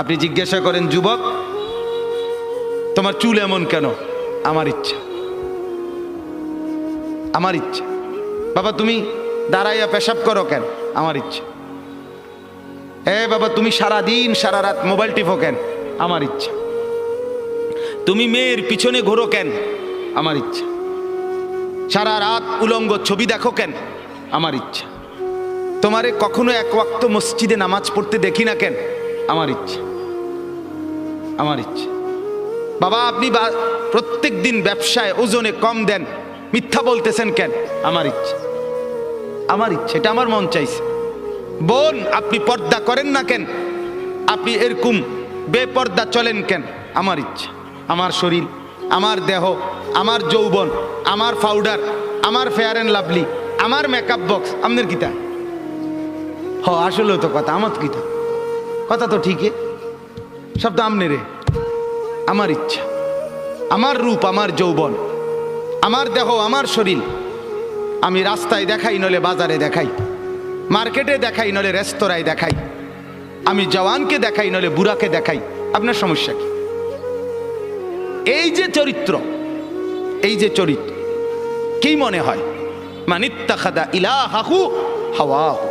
আপনি জিজ্ঞাসা করেন, যুবক তোমার চুল এমন কেন? আমার ইচ্ছা, আমার ইচ্ছা। বাবা তুমি দাঁড়াইয়া পেশাব করো কেন? আমার ইচ্ছা। বাবা তুমি সারা দিন সারা রাত মোবাইল টিপো কেন? আমার ইচ্ছা। তুমি মেয়ের পিছনে ঘোরো কেন? আমার ইচ্ছা। সারা রাত উলঙ্গ ছবি দেখো কেন? আমার ইচ্ছা। তোমারে কখনো এক ওয়াক্ত মসজিদে নামাজ পড়তে দেখি না কেন? আমার ইচ্ছা, আমার ইচ্ছা। বাবা আপনি প্রত্যেক দিন ব্যবসায় ওজনে কম দেন, মিথ্যা বলতেছেন কেন? আমার ইচ্ছা, আমার ইচ্ছা, এটা আমার মন চাইছে। বোন আপনি পর্দা করেন না কেন? আপনি এরকম বেপর্দা চলেন কেন? আমার ইচ্ছা। আমার শরীর, আমার দেহ, আমার যৌবন, আমার পাউডার, আমার ফেয়ার অ্যান্ড লাভলি, আমার মেকআপ বক্স, আপনার কিতা? আসলে তো কথা আমার কিতা, কথা তো ঠিকই, সব তো আমনে রে। আমার ইচ্ছা, আমার রূপ, আমার যৌবন, আমার দেহ, আমার শরীর আমি রাস্তায় দেখাই, নলে বাজারে দেখাই, মার্কেটে দেখাই, নলে রেস্তোরাঁয় দেখাই, আমি জওয়ানকে দেখাই, নলে বুড়াকে দেখাই। আপনার সমস্যা কি? এই যে চরিত্র, এই যে চরিত্র, কি মনে হয়? মানিত্তাখাদা ইলাহাহু হাওয়াহু।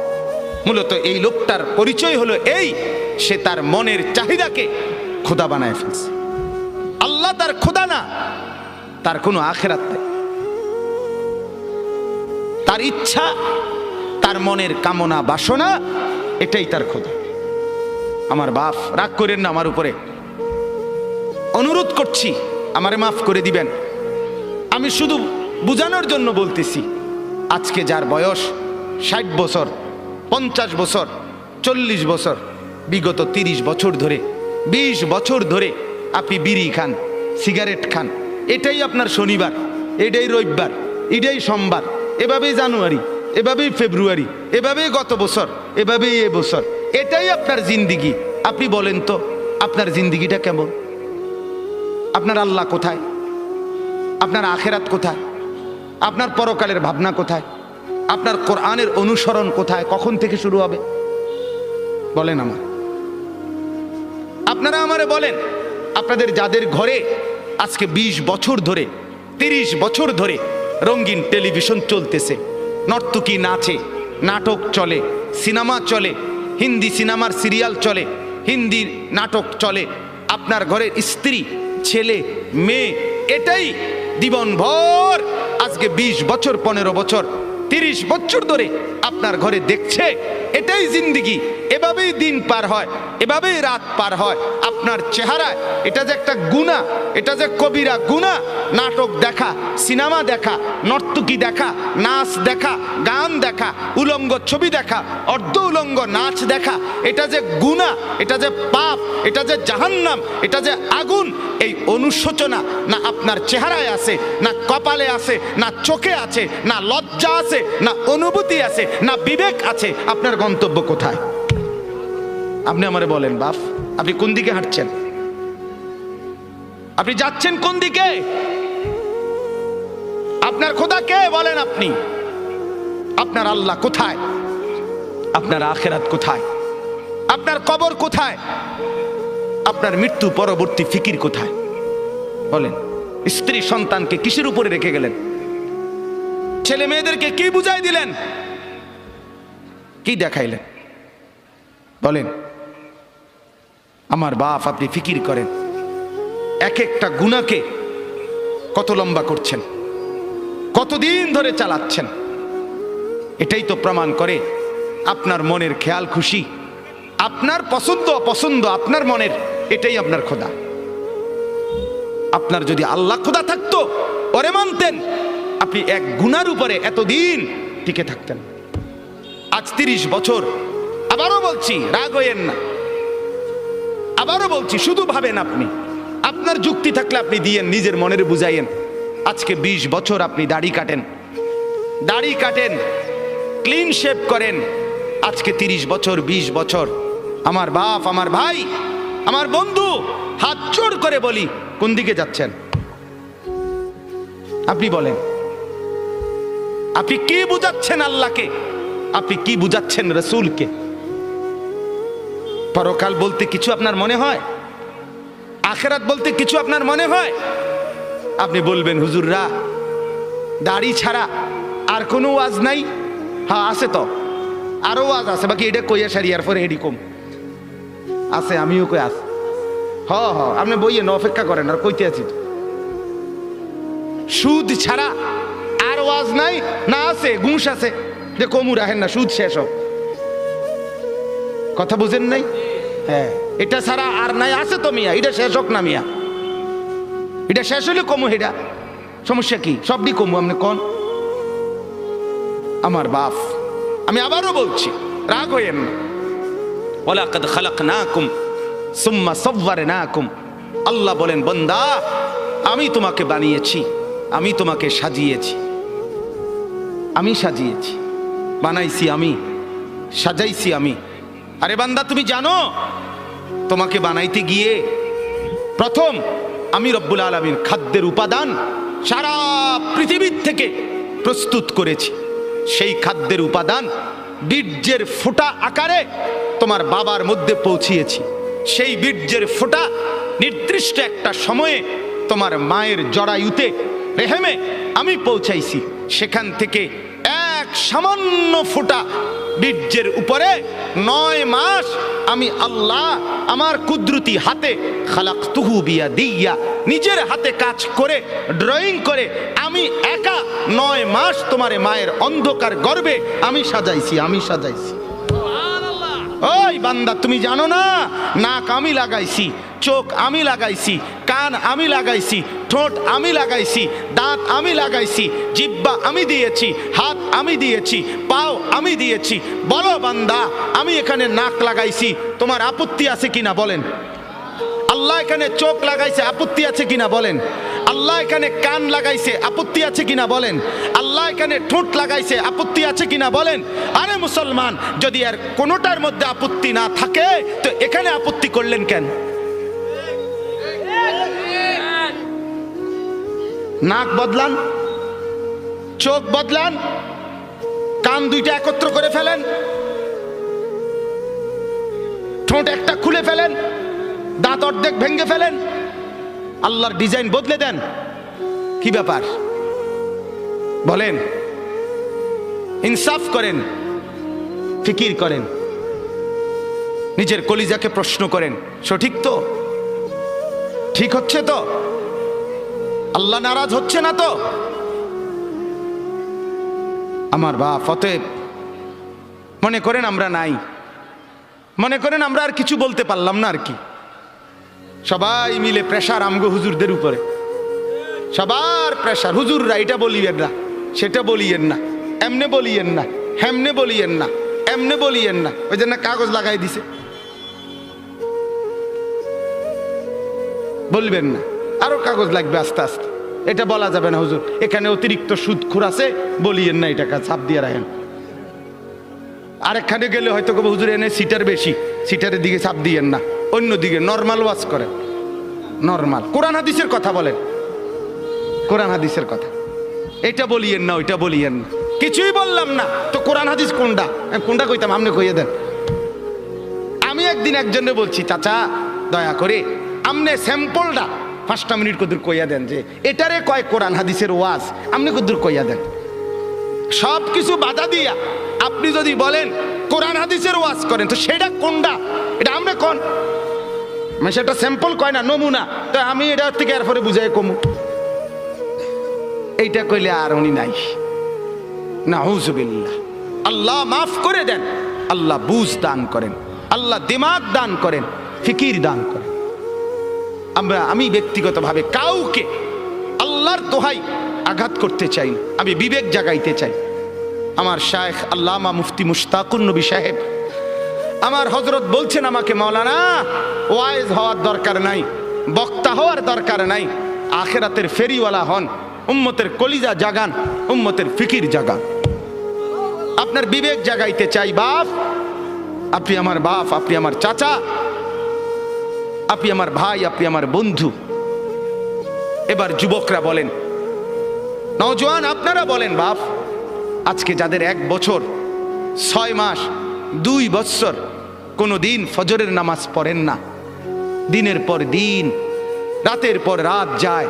মূলত এই লোকটার পরিচয় হলো এই, সে তার মনের চাহিদাকে খোদা বানায় ফেলছে। আল্লাহ তার খোদা না, তার কোনো আখেরাত নাই। তার ইচ্ছা, তার মনের কামনা বাসনা, এটাই তার খোদা। আমার বাপ রাগ করেন না আমার উপরে, অনুরোধ করছি আমারে মাফ করে দিবেন। আমি শুধু বুঝানোর জন্য বলতেছি, আজকে যার বয়স 60 বছর, 50 বছর, 40 বছর, বিগত 30 বছর ধরে, 20 বছর ধরে আপনি বিড়ি খান, সিগারেট খান, এটাই আপনার শনিবার, এটাই রবিবার, এটাই সোমবার, এভাবেই জানুয়ারি, এভাবেই ফেব্রুয়ারি, এভাবেই গত বছর, এভাবেই এ বছর, এটাই আপনার জিন্দিগি। আপনি বলেন তো আপনার জিন্দিগিটা কেমন? আপনার আল্লাহ কোথায়? আপনার আখেরাত কোথায়? আপনার পরকালের ভাবনা কোথায়? আপনার কোরআনের অনুসরণ কোথায়? কখন থেকে শুরু হবে বলেন আমার? আপনারা আমারে বলেন, আপনাদের যাদের ঘরে আজকে 20 বছর ধরে, 30 বছর ধরে রঙিন টেলিভিশন চলতেছে, নর্তকী নাচে, নাটক চলে, সিনেমা চলে, হিন্দি সিনেমার সিরিয়াল চলে, হিন্দি নাটক চলে, আপনার ঘরের স্ত্রী, ছেলে, মেয়ে এটাই জীবনভর আজকে 20 বছর, 15 বছর, 30 বছর ধরে আপনার ঘরে দেখছে, এটাই জিন্দিগি। এভাবেই দিন পার হয়, এভাবেই রাত পার হয়। আপনার চেহারায় এটা যে একটা গুনাহ, এটা যে কবিরা গুনাহ, নাটক দেখা, সিনেমা দেখা, নর্তকী দেখা, নাচ দেখা, গান দেখা, উলঙ্গ ছবি দেখা, অর্ধ উলঙ্গ নাচ দেখা, এটা যে গুনাহ, এটা যে পাপ, এটা যে জাহান্নাম, এটা যে আগুন, এই অনুশোচনা না আপনার চেহারায় আছে, না কপালে আছে, না চোখে আছে, না লজ্জা আছে, না অনুভূতি আছে, না বিবেক আছে। আপনার গন্তব্য কোথায়? আপনি আমারে বলেন বাপ, আপনি কোন দিকে হাঁটছেন? আপনি যাচ্ছেন কোন দিকে? আপনার খোদা কে বলেন আপনি? আপনার আল্লাহ কোথায়? আপনার আখেরাত কোথায়? আপনার কবর কোথায়? আপনার মৃত্যু পরবর্তী ফিকির কোথায় বলেন? স্ত্রী সন্তানকে কিসের উপরে রেখে গেলেন? ছেলে মেয়েদেরকে কি বুঝাই দিলেন? কি দেখাইলেন বলেন? আমার বাপ আপনি ফিকির করেন, এক একটা গুনাহকে কত লম্বা করছেন, কতদিন ধরে চালাচ্ছেন। এটাই তো প্রমাণ করে আপনার মনের খেয়াল খুশি, আপনার পছন্দ অপছন্দ আপনার মনের, এটাই আপনার খোদা। আপনার যদি আল্লাহ খোদা থাকতো, ওরে মানতেন, আপনি এক গুনার উপরে এতদিন টিকে থাকতেন। আজ 30 বছর, আবারও বলছি রাগ হইয়েন না, আবারও বলছি শুধু ভাবেন আপনি, আপনার যুক্তি থাকলে আপনি দিয়েন, নিজের মনের বুঝাইয়েন। আজকে 20 বছর আপনি দাড়ি কাটেন, দাড়ি কাটেন, ক্লিন শেভ করেন, আজকে 30 বছর 20 বছর। আমার বাপ, আমার ভাই, আমার বন্ধু, হাত জোড় করে বলি, কোন দিকে যাচ্ছেন আপনি বলেন? আপনি কি বুঝাচ্ছেন আল্লাহকে? আপনি কি বুঝাচ্ছেন রসুলকে? পরকাল বলতে কিছু আপনার মনে হয়? আখেরাত বলতে কিছু আপনার মনে হয়? আপনি বলবেন হুজুররা দাড়ি ছাড়া আর কোনো ওয়াজ নাই? হ্যাঁ আছে তো, আরো ওয়াজ আছে, বাকি এটা কইয়া সারি আর পরে এডি কম আছে, আমিও কই আছে। হ হ আপনি বইয়ে অপেক্ষা করেন, আর কইতে আছি তো। সুদ ছাড়া আর ওয়াজ নাই না? আছে, ঘুষ আছে, যে কমু রাখেন না, সুদ শেষ হোক। কথা বুঝেন নাই? হ্যাঁ, এটা ছাড়া আর নাই? আছে তো মিয়া, এটা শেষ হোক না মিয়া, এটা শেষ হলে কমু, এটা সমস্যা কি? সবই কমু, আপনি কোন? আমার বাপ, আমি আবারও বলছি, রাগ হইেন না। ওয়ালাকাদ খালাকনাকুম সুম্মা সাওয়ারনাকুম। আল্লাহ বলেন বান্দা আমি তোমাকে বানিয়েছি, আমি তোমাকে সাজিয়েছি, আমি সাজিয়েছি, বানাইছি আমি, সাজাইছি আমি। আরে বান্দা তুমি জানো তোমাকে বানাইতে গিয়ে প্রথম আমি রব্বুল আলামিন খাদ্যের উপাদান সারা পৃথিবীর থেকে প্রস্তুত করেছি। সেই খাদ্যের উপাদান বীর্যের ফোঁটা আকারে তোমার বাবার মধ্যে পৌঁছিয়েছি। সেই বীর্যের ফোঁটা নির্দিষ্ট একটা সময়ে তোমার মায়ের জরায়ুতে, রেহেমে আমি পৌঁছাইছি। সেখান থেকে এক সামান্য ফোঁটা বীর্যের উপরে 9 মাস আমি আল্লাহ আমার কুদরতি হাতে খালাকতুহু বিয়াদিয়া, নিজের হাতে কাজ করে ড্রয়িং করে আমি একা 9 মাস তোমার মায়ের অন্ধকার গর্ভে আমি সাজাইছি, আমি সাজাইছি। ওই বান্দা তুমি জানো না, নাক আমি লাগাইছি, চোখ আমি লাগাইছি, কান আমি লাগাইছি, ঠোঁট আমি লাগাইছি, দাঁত আমি লাগাইছি, জিহ্বা আমি দিয়েছি, হাত আমি দিয়েছি, পাও আমি দিয়েছি। বলো বান্দা আমি এখানে নাক লাগাইছি, তোমার আপত্তি আছে কিনা বলেন? আল্লাহ এখানে চোখ লাগাইছে, আপত্তি আছে কিনা বলেন? আল্লাহ এখানে কান লাগাইছে, আপত্তি আছে কিনা বলেন? আল্লাহ এখানে ঠোঁট লাগাইছে, আপত্তি আছে কিনা বলেন? আরে মুসলমান, যদি আর কোনোটার মধ্যে আপত্তি না থাকে তো এখানে আপত্তি করলেন কেন? নাক বদলান, চোখ বদলান, কান দুইটা একত্র করে ফেলেন, ঠোঁট একটা খুলে ফেলেন, দাঁত অর্ধেক ভেঙে ফেলেন, আল্লাহর ডিজাইন বদলে দেন। কি ব্যাপার বলেন? ইনসাফ করেন, ফিকির করেন, নিজের কলিজাকে প্রশ্ন করেন, সঠিক তো? ঠিক হচ্ছে তো? আল্লাহ নারাজ হচ্ছে না তো? আমার বাপ, অতএব মনে করেন আমরা নাই, মনে করেন আমরা আর কিছু বলতে পারলাম না আর কি। সবাই মিলে প্রেশার আমগো হুজুরদের উপরে, সবার প্রেশার। হুজুররা এটা বলিয়েন না, সেটা বলিয়েন না, এমনে বলিয়েন না, হেমনে বলিয়েন না, এমনে বলিয়েন না। ওই জন্য কাগজ লাগাই দিছে, বলবেন না, আরো কাগজ লাগবে আস্তে আস্তে। এটা বলা যাবে না হুজুর এখানে অতিরিক্ত সুদখোর আছে, বলিয়েন না, এটা ছাপ দিয়ে রাখেন। আরেকখানে গেলে হয়তো হুজুর এনে সিটার বেশি, সিটারের দিকে ছাপ দিয়েন না, অন্যদিকে নর্মাল ওয়াজ করেন। নর্মাল কোরআন হাদিসের কথা বলেন, কোরআন হাদিসের কথা। এটা বলিয়েন না, ওইটা বলিয়েন না। কিছুই বললাম না তো কোরআন হাদিস কোনটা? কোনটা কইতাম আপনি কইয়ে দেন। আমি একদিন একজনে বলছি, চাচা দয়া করে আমনে স্যাম্পলটা 5টা মিনিট কদূর কইয়া দেন, যে এটারে কয় কোরআন হাদিসের ওয়াজ, আপনি কদূর কইয়া দেন। সব কিছু বাধা দিয়া আপনি যদি বলেন কোরআন হাদিসের ওয়াজ করেন, তো সেটা কোনটা? এটা আমরা কোন মানে সেটা স্যাম্পল কয় না, নমুনা। তো আমি এটা থেকে এরপরে বুঝাই কমু, এইটা কইলে আর উনি নাই। নাউযুবিল্লাহ। আল্লাহ মাফ করে দেন, আল্লাহ বুঝ দান করেন, আল্লাহ দিমাগ দান করেন, ফিকির দান করেন। আমি ব্যক্তিগতভাবে কাউকে আল্লাহর দোহাই আঘাত করতে চাই না, আমি বিবেক জাগাইতে চাই। আমার শায়েখ আল্লামা মুফতি মুশতাকুর নবী সাহেব আমার হযরত বলছেন আমাকে, মাওলানা ওয়াইজ হওয়ার দরকার নাই, বক্তা হওয়ার দরকার নাই, আখিরাতের ফেরিওয়ালা হন, উম্মতের কলিজা জাগান, উম্মতের ফিকির জাগান। আপনার বিবেক জাগাইতে চাই বাপ, আপনি আমার বাপ, আপনি আমার চাচা, আপনি আমার ভাই, আপনি আমার বন্ধু। এবার যুবকরা বলেন, নওজোয়ান আপনারা বলেন বাপ, আজকে যাদের 1 বছর 6 মাস 2 বছর কোনো দিন ফজরের নামাজ পড়েন না। দিনের পর দিন, রাতের পর রাত যায়,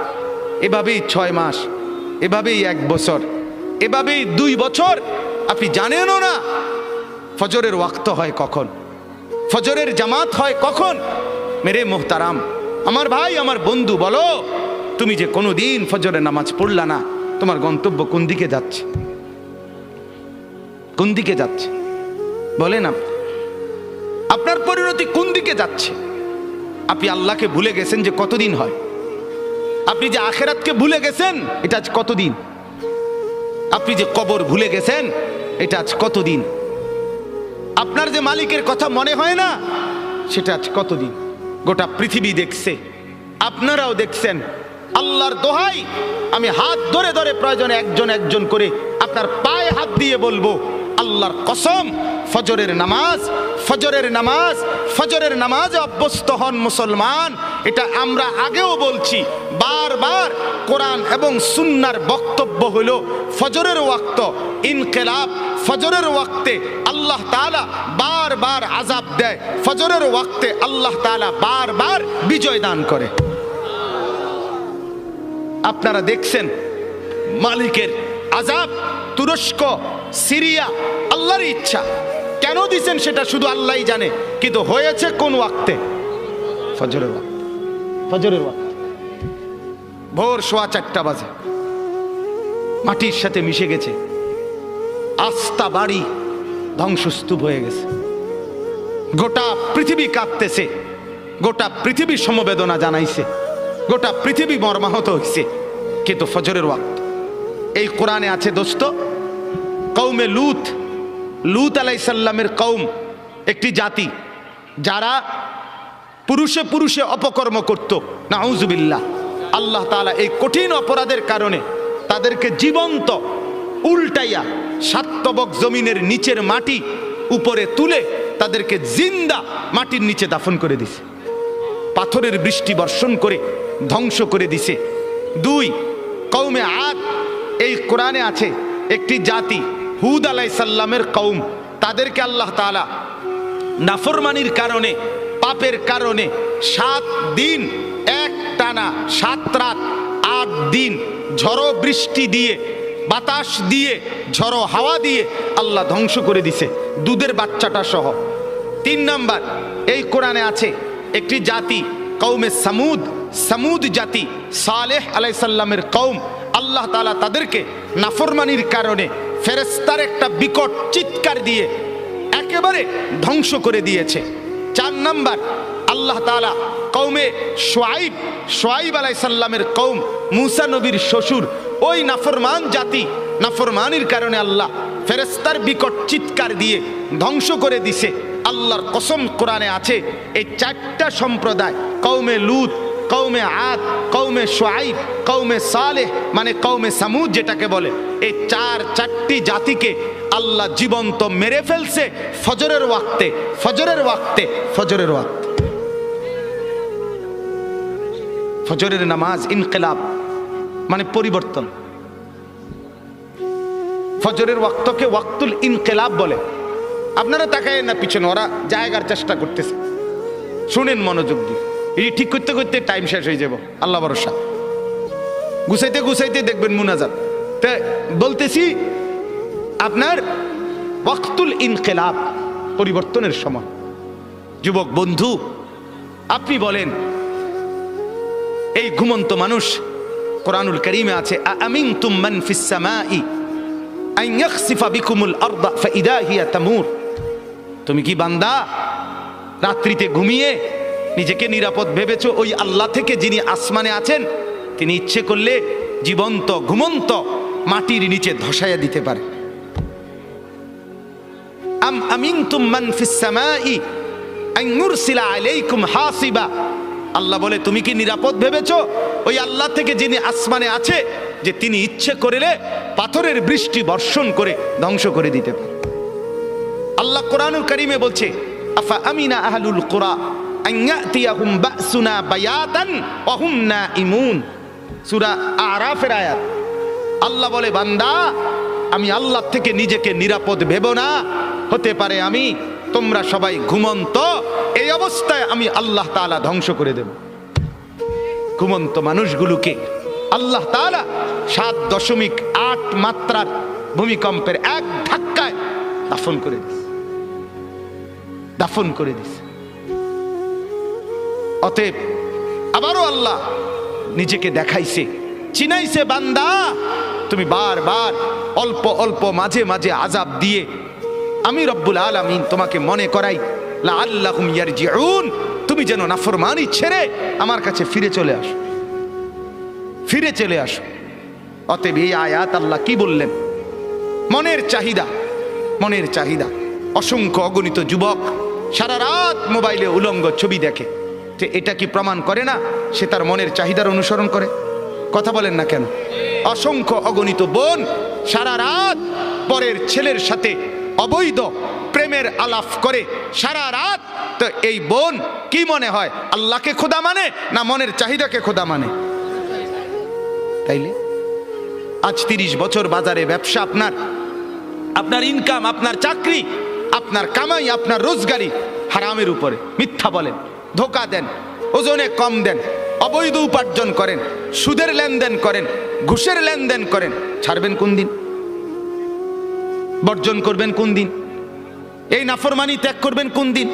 এভাবেই 6 মাস, এভাবেই 1 বছর, এভাবেই 2 বছর। আপনি জানেনও না ফজরের ওয়াক্ত হয় কখন, ফজরের জামাত হয় কখন। মেরে মোহতারাম, আমার ভাই, আমার বন্ধু, বলো তুমি যে কোনো দিন ফজরের নামাজ পড়লা না, তোমার গন্তব্য কোন দিকে যাচ্ছে? কোন দিকে যাচ্ছে বলেন? আপনার পরিণতি কোন দিকে যাচ্ছে? আপনি আল্লাহকে ভুলে গেছেন যে কতদিন হয়? আপনি যে আখেরাতকে ভুলে গেছেন, এটা আজ কতদিন? আপনি যে কবর ভুলে গেছেন, এটা আজ কতদিন? আপনার যে মালিকের কথা মনে হয় না, সেটা আজ কতদিন? গোটা পৃথিবী দেখছে, আপনারাও দেখছেন। আল্লাহর দোহাই, আমি হাত ধরে ধরে প্রয়োজনে একজন একজন করে আপনার পায়ে হাত দিয়ে বলবো, আল্লাহর কসম, ফজরের নামাজ, ফজরের নামাজ, ফজরের নামাজে অভ্যস্ত হন মুসলমান। এটা আমরা আগেও বলছি বারবার। কোরআন এবং সুন্নাহর বক্তব্য হলো ফজরের ওয়াক্ত ইনকিলাব, ফজরের ওয়াক্তে আল্লাহ তাআলা বারবার আযাব দেয়, ফজরের ওয়াক্তে আল্লাহ তাআলা বারবার বিজয় দান করে। আপনারা দেখছেন মালিকের আযাব তুরস্ক, সিরিয়া, আল্লাহর ইচ্ছা। কেন দিছেন সেটা শুধু আল্লাহই জানে, কিন্তু হয়েছে কোন ওয়াক্তে? ফজরের ওয়াক্তে। ফজরের ওয়াক্তে ভোর 4:15 বাজে, মাটির সাথে মিশে গেছে, আস্থা বাড়ি ধ্বংসস্তূপ হয়ে গেছে, গোটা পৃথিবী কাঁপতেছে, গোটা পৃথিবী সমবেদনা জানাইছে, গোটা পৃথিবী মর্মাহত হয়েছে। কিন্তু ফজরের ওয়াক্ত এই কোরআনে আছে দোস্ত। কওমে লূত, লূত আলাইহিস সালামের কওম একটি জাতি যারা পুরুষে পুরুষে অপকর্ম করত, নাউজুবিল্লাহ। আল্লাহ তাআলা এই কঠিন অপরাধের কারণে তাদেরকে জীবন্ত উল্টাইয়া 7 তবক জমিনের নিচের মাটি উপরে তুলে তাদেরকে জিন্দা মাটির নিচে দাফন করে দিছে, পাথরের বৃষ্টি বর্ষণ করে ধ্বংস করে দিছে। 2, কওমে আদ, এই কোরআনে আছে একটি জাতি, হুদ আলাইহিস সালামের কওম, তাদেরকে আল্লাহ তাআলা নাফরমানির কারণে, পাপের কারণে 7 দিন এক টানা 7 রাত 8 দিন ঝড়ো বৃষ্টি দিয়ে, বাতাস দিয়ে, ঝড়ো হাওয়া দিয়ে আল্লাহ ধ্বংস করে দিছে, দুধের বাচ্চাটা সহ। 3 নাম্বার, এই কোরআনে আছে একটি জাতি, কওমে সামুদ, সামুদ জাতি, সালেহ আলাইহিস সালামের কওম, আল্লাহ তাআলা তাদেরকে নাফরমানির কারণে ফেরেশতার একটা বিকট চিৎকার দিয়ে একেবারে ধ্বংস করে দিয়েছে। 4 নাম্বার, আল্লাহ তাআলা কওমে শুআইব, শুআইব আলাইহিস সালামের কওম, মূসা নবীর শ্বশুর, ওই নাফরমান জাতি, নাফরমানির কারণে আল্লাহ ফেরেশতার বিকট চিৎকার দিয়ে ধ্বংস করে দিছে। আল্লাহর কসম, কোরআনে আছে এই 4টা সম্প্রদায়, কওমে লূত, কওমে আদ, কওমে শুআইব, কওমে সালেহ, মানে কওমে সামুদ যেটাকে বলে, এই 4টি জাতিকে আল্লাহ জীবন্ত মেরে ফেলছে ফজরের ওয়াক্তে, ফজরের ওয়াক্তে, ফজরের ওয়াক্তে। ফজরের নামাজ ইনকিলাব মানে পরিবর্তন। ফজরের ওয়াক্তকে ওয়াক্তুল ইনকিলাব বলে। আপনারা তাকায়েন না পিছনে, ওরা জায়গার চেষ্টা করতেছে, শুনেন মনোযোগ দিয়ে। এই ঠিক করতে করতে টাইম শেষ হয়ে যাব, আল্লাহ ভরসা। গুছাইতে গুছাইতে দেখবেন মুনাজাত। তা বলতেছি আপনার ওয়াক্তুল ইনকিলাব, পরিবর্তনের সময়। যুবক বন্ধু, আপনি বলেন এই ঘুমন্ত মানুষ, কোরআনুল কারীমে আছে আমিনতুম মান ফিস সামাই আন ইয়াখসিফা বিকুমুল আরদা ফাইদা হিয়া তামুর। তুমি কি বান্দা রাত্রিতে ঘুমিয়ে নিজেকে নিরাপদ ভেবেছো ওই আল্লাহ থেকে যিনি আসমানে আছেন, তিনি ইচ্ছে করলে জীবন্ত ঘুমন্ত মাটির নিচে ধসাইয়া দিতে পারে। আম আমিনতুম মান ফিস সামাই আন ইউরসিলা আলাইকুম হাসিবা। আল্লাহ বলে তুমি কি নিরাপদ ভেবেছো ওই আল্লাহ থেকে যিনি আসমানে আছে, যে তিনি ইচ্ছে করলে পাথরের বৃষ্টি বর্ষণ করে ধ্বংস করে দিতে পারে। আল্লাহ কোরআনুল কারীমে বলছে আফা আমিনা আহলুল কুরা আন ইয়াতিয়াহুম বাসুনা বায়াতান ওয়া হুম নাইমুন, সূরা আরাফের আয়াত। আল্লাহ বলে বান্দা, আমি আল্লাহ থেকে নিজেকে নিরাপদ ভেবো না, হতে পারে আমি তোমরা সবাই ঘুমন্ত, এই অবস্থায় আমি আল্লাহ তাআলা ধ্বংস করে দেব। ঘুমন্ত মানুষগুলোকে আল্লাহ তাআলা 7.8 মাত্রার ভূমিকম্পের এক ধাক্কায় দাফন করে দিছে, দাফন করে দিছে। অতএব আবারও আল্লাহ নিজেকে দেখাইছে, চিনাইছে, বান্দা তুমি বারবার অল্প অল্প মাঝে মাঝে আযাব দিয়ে আমি রব্বুল আলামিন তোমাকে মনে করাই লাআল্লাহুম ইয়ারজিউন, তুমি যেন নাফরমানি ছেড়ে আমার কাছে ফিরে চলে আসো, ফিরে চলে আসো। অতএব এই আয়াত আল্লাহ কি বললেন? মনের চাহিদা, মনের চাহিদা। অসংখ্য অগণিত যুবক সারা রাত মোবাইলে উলঙ্গ ছবি দেখে, যে এটা কি প্রমাণ করে না সে তার মনের চাহিদার অনুসরণ করে? কথা বলেন না কেন? অসংখ্য অগণিত বোন সারা রাত পরের ছেলের সাথে অবৈধ প্রেমের আলাপ করে সারা রাত। তো এই বোন কি মনে হয় আল্লাহকে খোদা মানে না মনের চাহিদাকে খোদা মানে? তাইলে আজ 30 বছর বাজারে ব্যবসা, আপনার আপনার ইনকাম, আপনার চাকরি, আপনার কামাই, আপনার রোজগারি হারামের উপরে। মিথ্যা বলেন, ধোকা দেন, ওজনে কম দেন, অবৈধ উপার্জন করেন, সুদের লেনদেন করেন, ঘুষের লেনদেন করেন। ছাড়বেন কোন দিন? বর্জন করবেন কোন দিন? এই নাফরমানি ত্যাগ করবেন কোন দিন?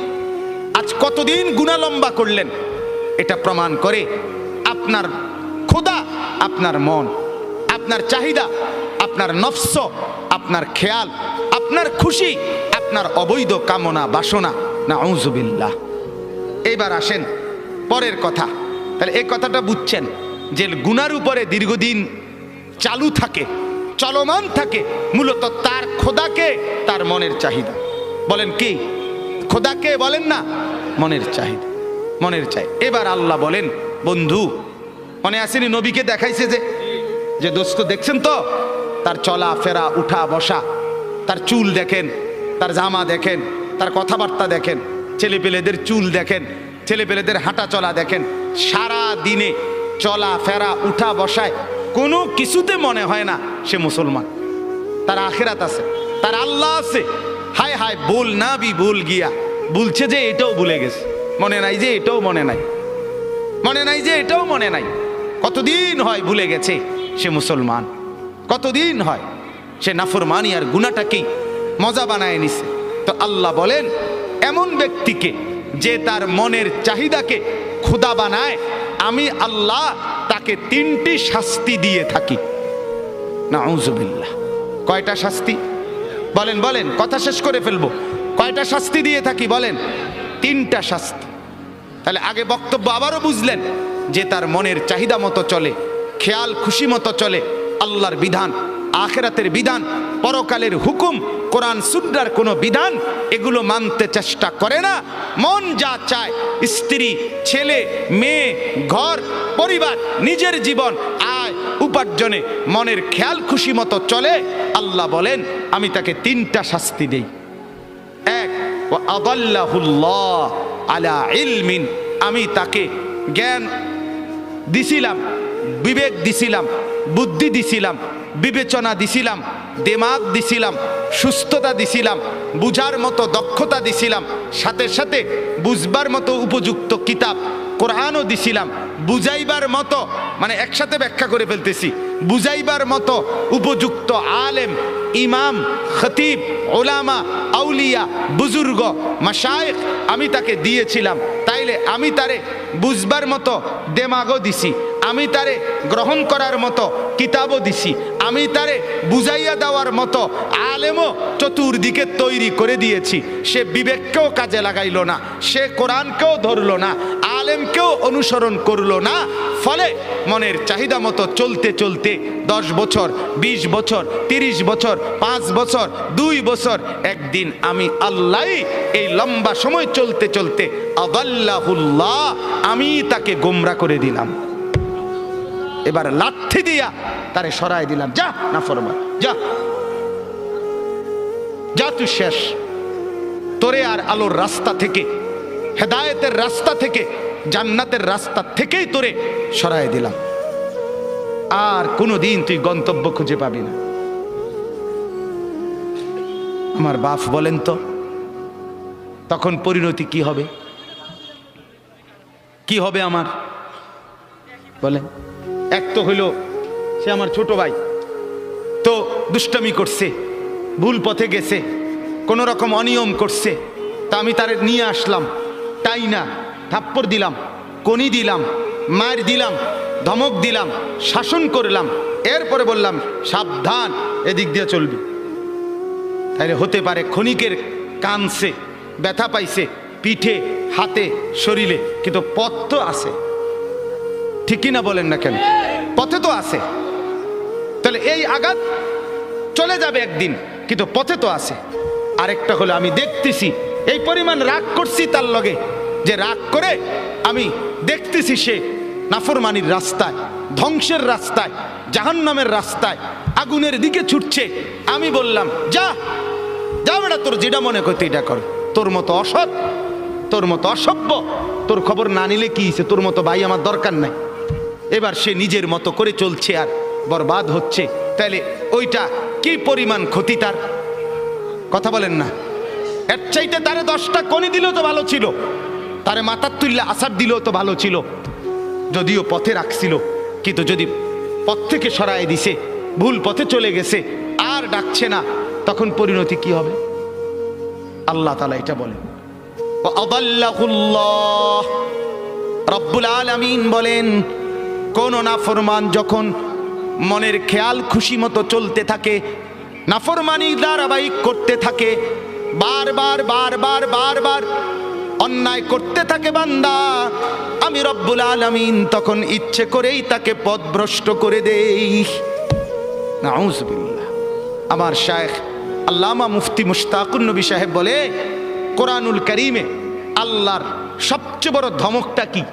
আজ কতদিন গুনাহ লম্বা করলেন? এটা প্রমাণ করে আপনার খোদা আপনার মন, আপনার চাহিদা, আপনার নফস, আপনার খেয়াল, আপনার খুশি, আপনার অবৈধ কামনা বাসনা। নাউযুবিল্লাহ। এইবার আসেন পরের কথা। তাহলে এই কথাটা বুঝছেন যে গুনার উপরে দীর্ঘদিন চালু থাকে, চলমান থাকে, মূলত তার খোদাকে, তার মনের চাহিদা। বলেন কি? খোদাকে বলেন না, মনের চাহিদা, মনের চাই। এবার আল্লাহ বলেন, বন্ধু মনে আসেনি নবীকে দেখাইছে যে দোস্ত দেখছেন তো, তার চলা ফেরা, উঠা বসা, তার চুল দেখেন, তার জামা দেখেন, তার কথাবার্তা দেখেন, ছেলেপেলেদের চুল দেখেন, ছেলেপেলেদের হাঁটা চলা দেখেন। সারা দিনে চলা ফেরা, উঠা বসায় কোনো কিছুতে মনে হয় না সে মুসলমান। তার আখিরাত আছে, তার আল্লাহ আছে। হায় হায়, বল না বি ভুল গিয়া, বলছে যে এটাও ভুলে গেছে, মনে নাই যে এটাও মনে নাই, মনে নাই যে এটাও মনে নাই। কতদিন হয় ভুলে গেছে সে মুসলমান, কতদিন হয় সে নাফরমানি আর গুনাহটাকেই মজা বানায় নিছে। তো আল্লাহ বলেন এমন ব্যক্তিকে যে তার মনের চাহিদাকে খোদা বানায়, আমি আল্লাহ তাকে 3টি শাস্তি দিয়ে থাকি। নাউযুবিল্লাহ। কয়টা শাস্তি? বলেন বলেন, কথা শেষ করে ফেলবো। কয়টা শাস্তি দিয়ে থাকি বলেন? 3টা শাস্তি। তাহলে আগে বক্তব্য আবারও বুঝলেন যে তার মনের চাহিদা মতো চলে, খেয়াল খুশি মতো চলে, আল্লাহর বিধান, আখিরাতের বিধান, পরকালের হুকুম, কোরআন সুন্নাহর কোনো বিধান এগুলো মানতে চেষ্টা করে না। মন যা চায়, স্ত্রী, ছেলে, মেয়ে, ঘর, পরিবার, নিজের জীবন, আয় উপার্জনে মনের খেয়াল খুশি মতো চলে। আল্লাহ বলেন আমি তাকে 3টা শাস্তি দেই। 1, ওয়া আদাল্লাহুল্লাহ আলা ইলমিন, আমি তাকে জ্ঞান দিছিলাম, বিবেক দিছিলাম, বুদ্ধি দিছিলাম, বিবেচনা দিছিলাম, দিমাগ দিছিলাম, সুস্থতা দিছিলাম, বুঝার মতো দক্ষতা দিছিলাম, সাথে সাথে বুঝবার মতো উপযুক্ত কিতাব কোরআনও দিছিলাম, বুঝাইবার মতো, মানে একসাথে ব্যাখ্যা করে ফেলতেছি, বুঝাইবার মতো উপযুক্ত আলেম, ইমাম, খতিব, ওলামা, আউলিয়া, বুজুর্গ, মাশায়েখ আমি তাকে দিয়েছিলাম। তাইলে আমি তারে বুঝবার মতো দেমাগও দিছি, আমি তারে গ্রহণ করার মতো কিতাবও দিছি, আমি তারে বুঝাইয়া দেওয়ার মতো আলেমও চতুর্দিকে তৈরি করে দিয়েছি। সে বিবেককেও কাজে লাগাইল না, সে কোরআনকেও ধরল না, আলেমকেও অনুসরণ করলো না। ফলে মনের চাহিদা মতো চলতে চলতে 10 বছর, 20 বছর, 30 বছর, 5 বছর, 2 বছর, একদিন আমি আল্লাহ এই লম্বা সময় চলতে চলতে আদাল্লাহুল্লাহ, আমি তাকে গোমরা করে দিলাম। এবার লাঠি দিয়া তারে সরাই দিলাম, যা নাফরমান, যা যা, তুই শেষ। তোরে আর আলোর রাস্তা থেকে, হেদায়েতের রাস্তা থেকে, জান্নাতের রাস্তা থেকেই তোরে সরাই দিলাম। আর কোনোদিন তুই গন্তব্য খুঁজে পাবি না। আমার বাপ বলেন তো, তখন পরিণতি কি হবে? কি হবে আমার বলেন? এক তো হইল সে আমার ছোট ভাই, তো দুষ্টামি করছে, ভুল পথে গেছে, কোনো রকম অনিয়ম করছে, তা আমি তারে নিয়ে আসলাম, তাই না থাপ্পড় দিলাম, কনি দিলাম, মার দিলাম, ধমক দিলাম, শাসন করলাম, এরপরে বললাম সাবধান এদিক দিয়ে চলবি। তাহলে হতে পারে ক্ষণিকের কানছে, ব্যথা পাইছে পিঠে, হাতে, শরীরে, কিন্তু পথ তো আছে, ঠিকই না বলেন না কেন? পথে তো আছে। তাহলে এই আঘাত চলে যাবে একদিন, কিন্তু পথে তো আছে। আরেকটা হলো আমি দেখতেছি এই পরিমাণ রাগ করছি তার লগে, যে রাগ করে আমি দেখতেছি সে নাফরমানির রাস্তায়, ধ্বংসের রাস্তায়, জাহান্নামের রাস্তায়, আগুনের দিকে ছুটছে। আমি বললাম যা যা বেটা, তোর যেটা মনে করতে এটা কর, তোর মতো অসৎ, তোর মতো অসভ্য, তোর খবর না নিলে কি হয়েছে, তোর মতো ভাই আমার দরকার নাই। এবার সে নিজের মতো করে চলছে আর বরবাদ হচ্ছে। তাইলে ওইটা কি পরিমাণ ক্ষতি তার, কথা বলেন না? এর চাইতে তারে 10টা কনি দিলেও তো ভালো ছিল, তারে মাথার তুললে আসার দিলেও তো ভালো ছিল, যদিও পথে রাখছিল। কিন্তু যদি পথ থেকে সরায় দিছে, ভুল পথে চলে গেছে, আর ডাকছে না, তখন পরিণতি কি হবে? আল্লাহ তাআলা এটা বলেন, আদাল্লাহুল্লাহ, রব্বুল আলামিন বলেন, কোন নাফরমান যখন মনের খেয়াল খুশি মতো চলতে থাকে, নাফরমানি ধারাবাহিক করতে থাকে, বারবার বারবার বারবার অন্যায় করতে থাকে বান্দা, আমি রব্বুল আলামিন তখন ইচ্ছে করেই তাকে পথভ্রষ্ট করে দেই। নাউযুবিল্লাহ। আমার শায়েখ আল্লামা মুফতি মুশতাকুন নবী সাহেব বলে, কোরআনুল কারীমে আল্লাহর সবচেয়ে বড় ধমকটা কি?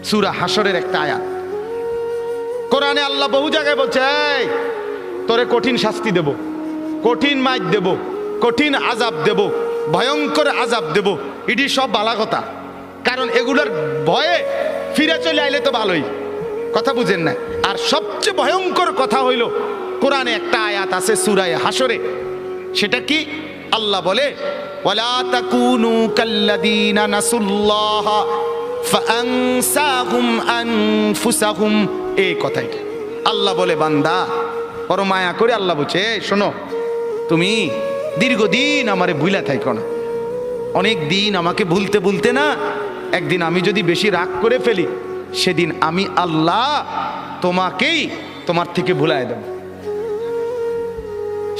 সূরা হাশরের একটা আয়াত। কোরআনে আল্লাহ বহু জায়গায় বলছে, এই তোরে কঠিন শাস্তি দেব, কঠিন মাইর দেব, কঠিন আযাব দেব, ভয়ঙ্কর আযাব দেব। এটি সব বালা কথা, কারণ এগুলোর ভয়ে ফিরে চলে আইলে তো ভালোই, কথা বুঝেন না? আর সবচেয়ে ভয়ঙ্কর কথা হইল, কোরআনে একটা আয়াত আছে সূরা হাশরে, সেটা কি? আল্লাহ বলে, ওয়ালা তাকুনু কাল্লাযীনা নাসুল্লাহ ফাআনসাহুম আনফুসাহুম। এই কথাটা আল্লাহ বলে, বান্দা বড় মায়া করে আল্লাহ বলছে, শোনো, তুমি দীর্ঘদিন আমারে ভুলা থাইকো না, অনেক দিন আমাকে ভুলতে ভুলতে না, একদিন আমি যদি বেশি রাগ করে ফেলি, সেদিন আমি আল্লাহ তোমাকেই তোমার থেকে ভুলায় দেব।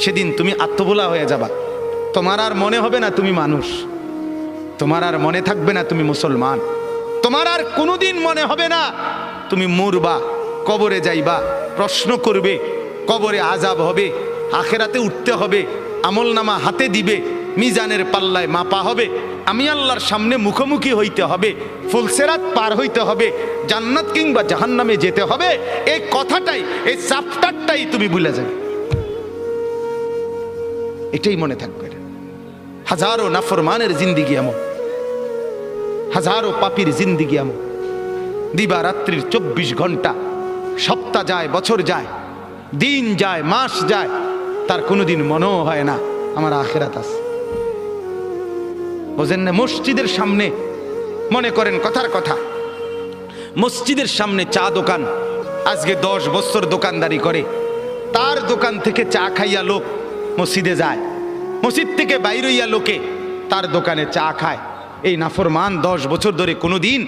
সেদিন তুমি আত্মভোলা হয়ে যাবা, তোমার আর মনে হবে না তুমি মানুষ, তোমার আর মনে থাকবে না তুমি মুসলমান, তোমার আর কোনোদিন মনে হবে না তুমি মরবা, কবরে যাইবা, প্রশ্ন করবে, কবরে আযাব হবে, আখেরাতে উঠতে হবে, আমলনামা হাতে দিবে, মিজানের পাল্লায় মাপা হবে, আমি আল্লাহর সামনে মুখোমুখি হইতে হবে, ফুলসেরাত পার হইতে হবে, জান্নাত কিংবা জাহান্নামে যেতে হবে। এই কথাটাই, এই চ্যাপ্টারটাই তুমি ভুলে যাবে, এটাই মনে থাকবে। হাজারো নাফরমানের জিন্দিগি এমন, হাজারো পাপীর জিন্দিগি এমন, দিবা রাত্রির 24 ঘন্টা, সপ্তাহ যায়, বছর যায়, দিন যায়, মাস যায়, তার কোনোদিন মনেও হয় না আমার আখিরাত আছে। বোঝেন না? মসজিদের সামনে, মনে করেন কথার কথা, মসজিদের সামনে চা দোকান, আজকে 10 বছর দোকানদারি করে, তার দোকান থেকে চা খাইয়া লোক মসজিদে যায়, মসজিদ থেকে বাইর হইয়া লোকে তার দোকানে চা খায়। এই নাফরমান 10 বছর ধরে কোনোদিন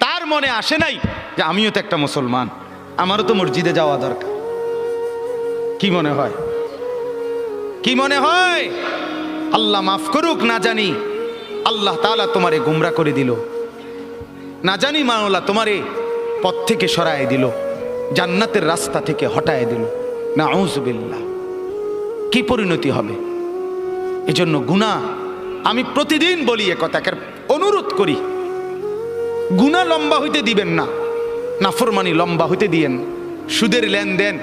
তার মনে আসে নাই যে আমিও তো একটা মুসলমান, আমারও তো মসজিদে যাওয়া দরকার। কি মনে হয়? কি মনে হয়? আল্লাহ মাফ করুক, না জানি আল্লাহ তাআলা তোমারে গুমরা করে দিল, না জানি মাওলা তোমারে পথ থেকে সরায় দিল, জান্নাতের রাস্তা থেকে হটায় দিল। নাউযুবিল্লাহ। কি পরিণতি হবে? এজন্য গুনাহ, আমি প্রতিদিন বলি এ কথাকে, অনুরোধ করি, গুনাহ লম্বা হইতে দিবেন না, নাফরমানি লম্বা হইতে দিয়েন। সুদের লেনদেন